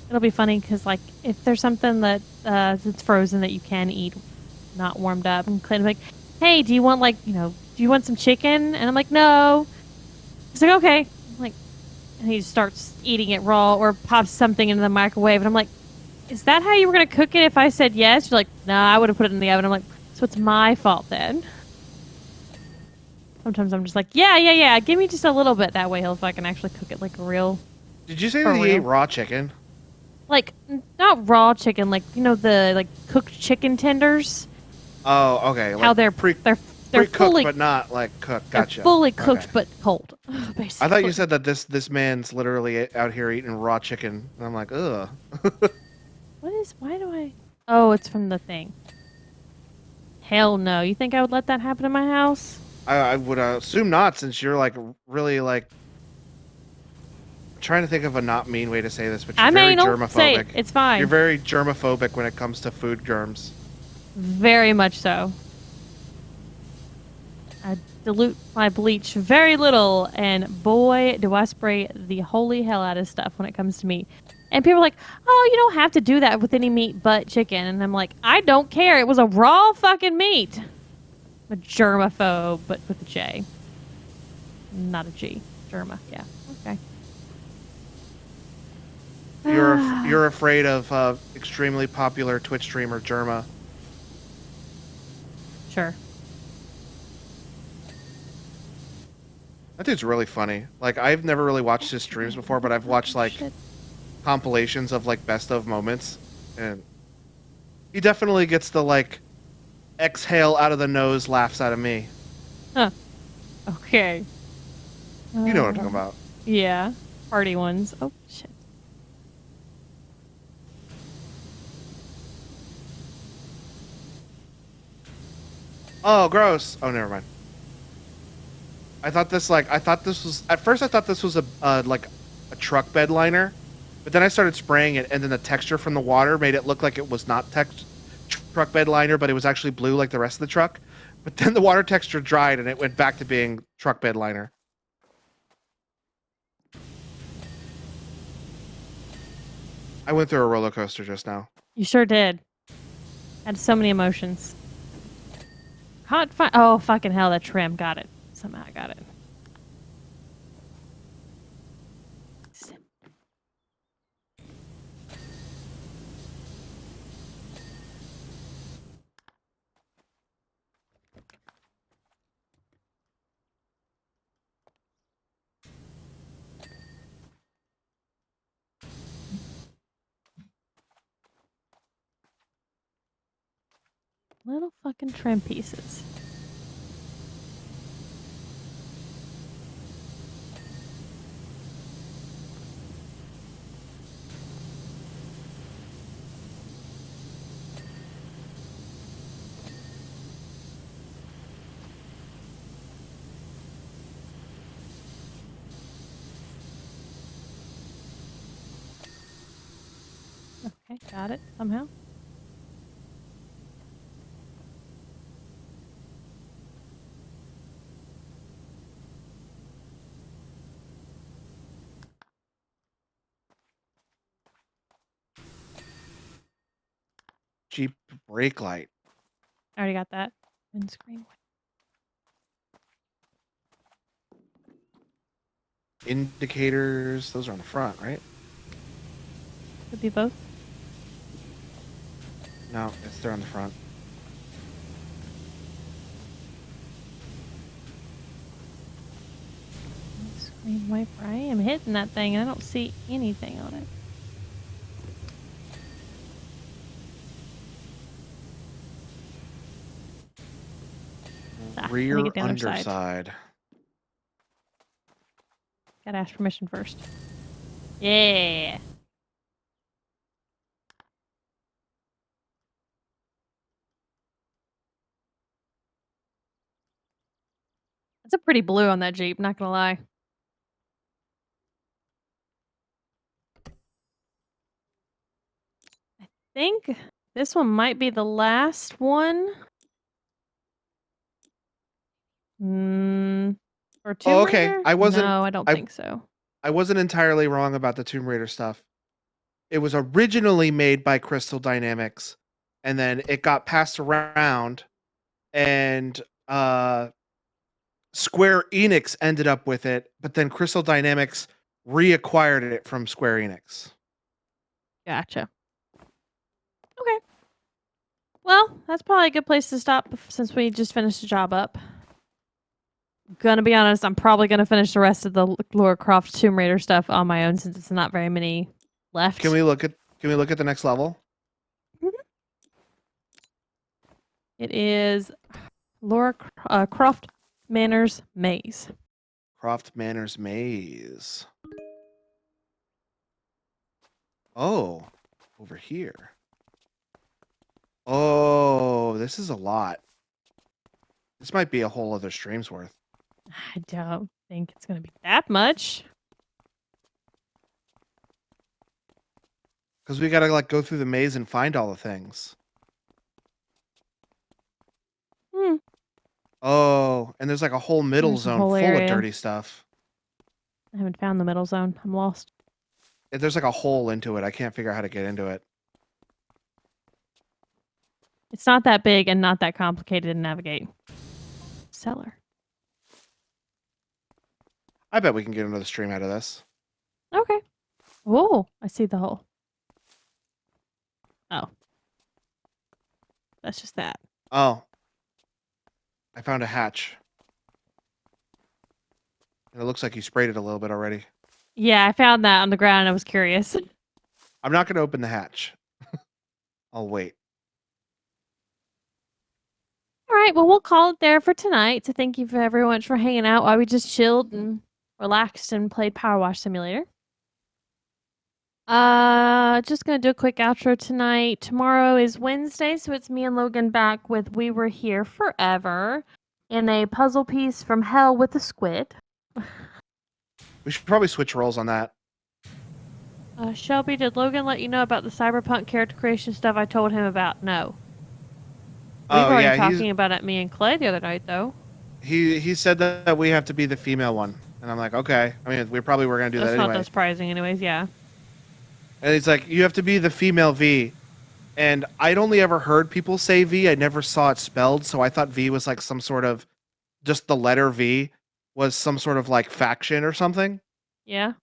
It'll be funny because, like, if there's something that that's frozen that you can eat, not warmed up, and Clayton's like, "Hey, do you want do you want some chicken?" And I'm like, "No." He's like, "Okay." I'm like, and he just starts eating it raw or pops something into the microwave, and I'm like, "Is that how you were gonna cook it?" If I said yes, you're like, "No, I would have put it in the oven." I'm like, "So it's my fault then." Sometimes I'm just like, "Yeah. Give me just a little bit." That way, he'll fucking actually cook it like a real. Did you say For that he real. ate raw chicken? Like, not raw chicken, like, the, like, cooked chicken tenders. Oh, okay. Like How they're pre-cooked, fully but not like cooked. Gotcha. They're fully cooked Okay. but cold. Basically. I thought you said that this man's literally out here eating raw chicken, and I'm like, ugh. Why do I? Oh, it's from the thing. Hell no. You think I would let that happen in my house? I would assume not, since you're like really like. I'm trying to think of a not mean way to say this, but you're I'm very anal. germophobic. Say it. It's fine. You're very germophobic when it comes to food germs. Very much so. I dilute my bleach very little, and boy, do I spray the holy hell out of stuff when it comes to meat. And people are like, "Oh, you don't have to do that with any meat but chicken." And I'm like, "I don't care. It was a raw fucking meat." I'm a germaphobe, but with a J. Not a G. Germa. Yeah. Okay. You're afraid of extremely popular Twitch streamer Germa. Sure. That dude's really funny. Like I've never really watched his streams before, but I've watched like Shit. compilations of like best of moments, and he definitely gets the like exhale out of the nose laughs out of me. Huh. Okay. You know what I'm talking about. Yeah. Party ones. Oh, shit. Oh, gross. Oh, never mind. I thought this was at first I thought this was a like a truck bed liner, but then I started spraying it, and then the texture from the water made it look like it was not truck bed liner, but it was actually blue like the rest of the truck. But then the water texture dried, and it went back to being truck bed liner. I went through a roller coaster just now. You sure did. Had so many emotions. Oh, fucking hell, that trim. Got it. Somehow I got it. Little fucking trim pieces. Okay, got it somehow. Jeep brake light. I already got that. Windscreen. Indicators. Those are on the front, right? Could be both. No, they're on the front. Windscreen wiper. I am hitting that thing and I don't see anything on it. Let me Rear get the other side. underside. Gotta ask permission first. Yeah. It's a pretty blue on that Jeep, not gonna lie. I think this one might be the last one. For Oh, Tomb okay. Raider? No, I don't I think so. I wasn't entirely wrong about the Tomb Raider stuff. It was originally made by Crystal Dynamics, and then it got passed around, and Square Enix ended up with it, but then Crystal Dynamics reacquired it from Square Enix. Gotcha. Okay. Well, that's probably a good place to stop since we just finished the job up. Gonna be honest, I'm probably gonna finish the rest of the Lara Croft Tomb Raider stuff on my own since it's not very many left. Can we look at the next level? It is Lara Croft Manor's Maze. Croft Manor's Maze. Oh, over here. Oh, this is a lot. This might be a whole other stream's worth. I don't think it's gonna be that much. Because we gotta like go through the maze and find all the things. Hmm. Oh, and there's like a whole middle There's a zone whole full of area. dirty stuff. I haven't found the middle zone. I'm lost. There's like a hole into it. I can't figure out how to get into it. It's not that big and not that complicated to navigate. Cellar. I bet we can get another stream out of this. Okay. Oh, I see the hole. Oh. That's just that. Oh. I found a hatch. And it looks like you sprayed it a little bit already. Yeah, I found that on the ground and I was curious. I'm not going to open the hatch. I'll wait. All right, well, we'll call it there for tonight. So thank you for everyone for hanging out while we just chilled and relaxed and played Power Wash Simulator. Just gonna do a quick outro tonight. Tomorrow is Wednesday, so it's me and Logan back with We Were Here Forever in a puzzle piece from hell with a squid. We should probably switch roles on that. Shelby, did Logan let you know about the cyberpunk character creation stuff I told him about? No. We were already talking about it, me and Clay, the other night, though. He said that we have to be the female one, and I'm like, okay. I mean, we probably were gonna do that anyway. That's not that surprising, anyways. Yeah. And he's like, you have to be the female V, and I'd only ever heard people say V. I never saw it spelled, so I thought V was like some sort of, just the letter V was some sort of like faction or something. Yeah.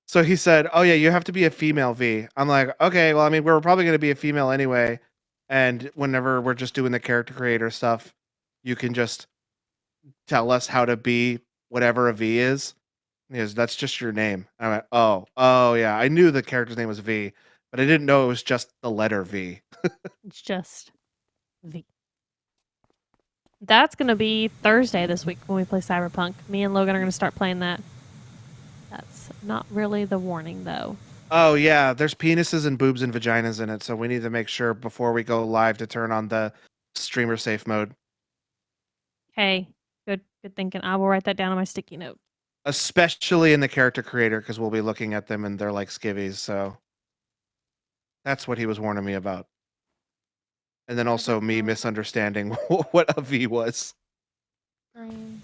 So he said, oh yeah, you have to be a female V. I'm like, okay, well, I mean, we're probably going to be a female anyway. And whenever we're just doing the character creator stuff, you can just tell us how to be whatever a V is. He goes, that's just your name. And I went, oh yeah, I knew the character's name was V, but I didn't know it was just the letter V. It's just V. That's gonna be Thursday this week when we play Cyberpunk. Me and Logan are gonna start playing that. That's not really the warning, though. Oh yeah, there's penises and boobs and vaginas in it, so we need to make sure before we go live to turn on the streamer safe mode. Hey, good thinking. I will write that down on my sticky note. Especially in the character creator, because we'll be looking at them and they're like skivvies, so That's what he was warning me about. And then also me misunderstanding what a V was. Green.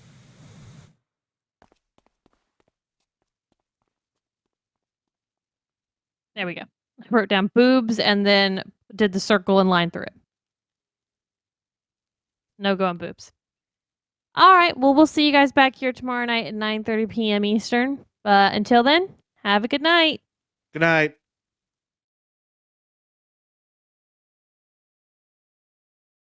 There we go. I wrote down boobs and then did the circle and line through it. No go on boobs. All right. Well, we'll see you guys back here tomorrow night at 9:30 p.m. Eastern. But until then, have a good night. Good night.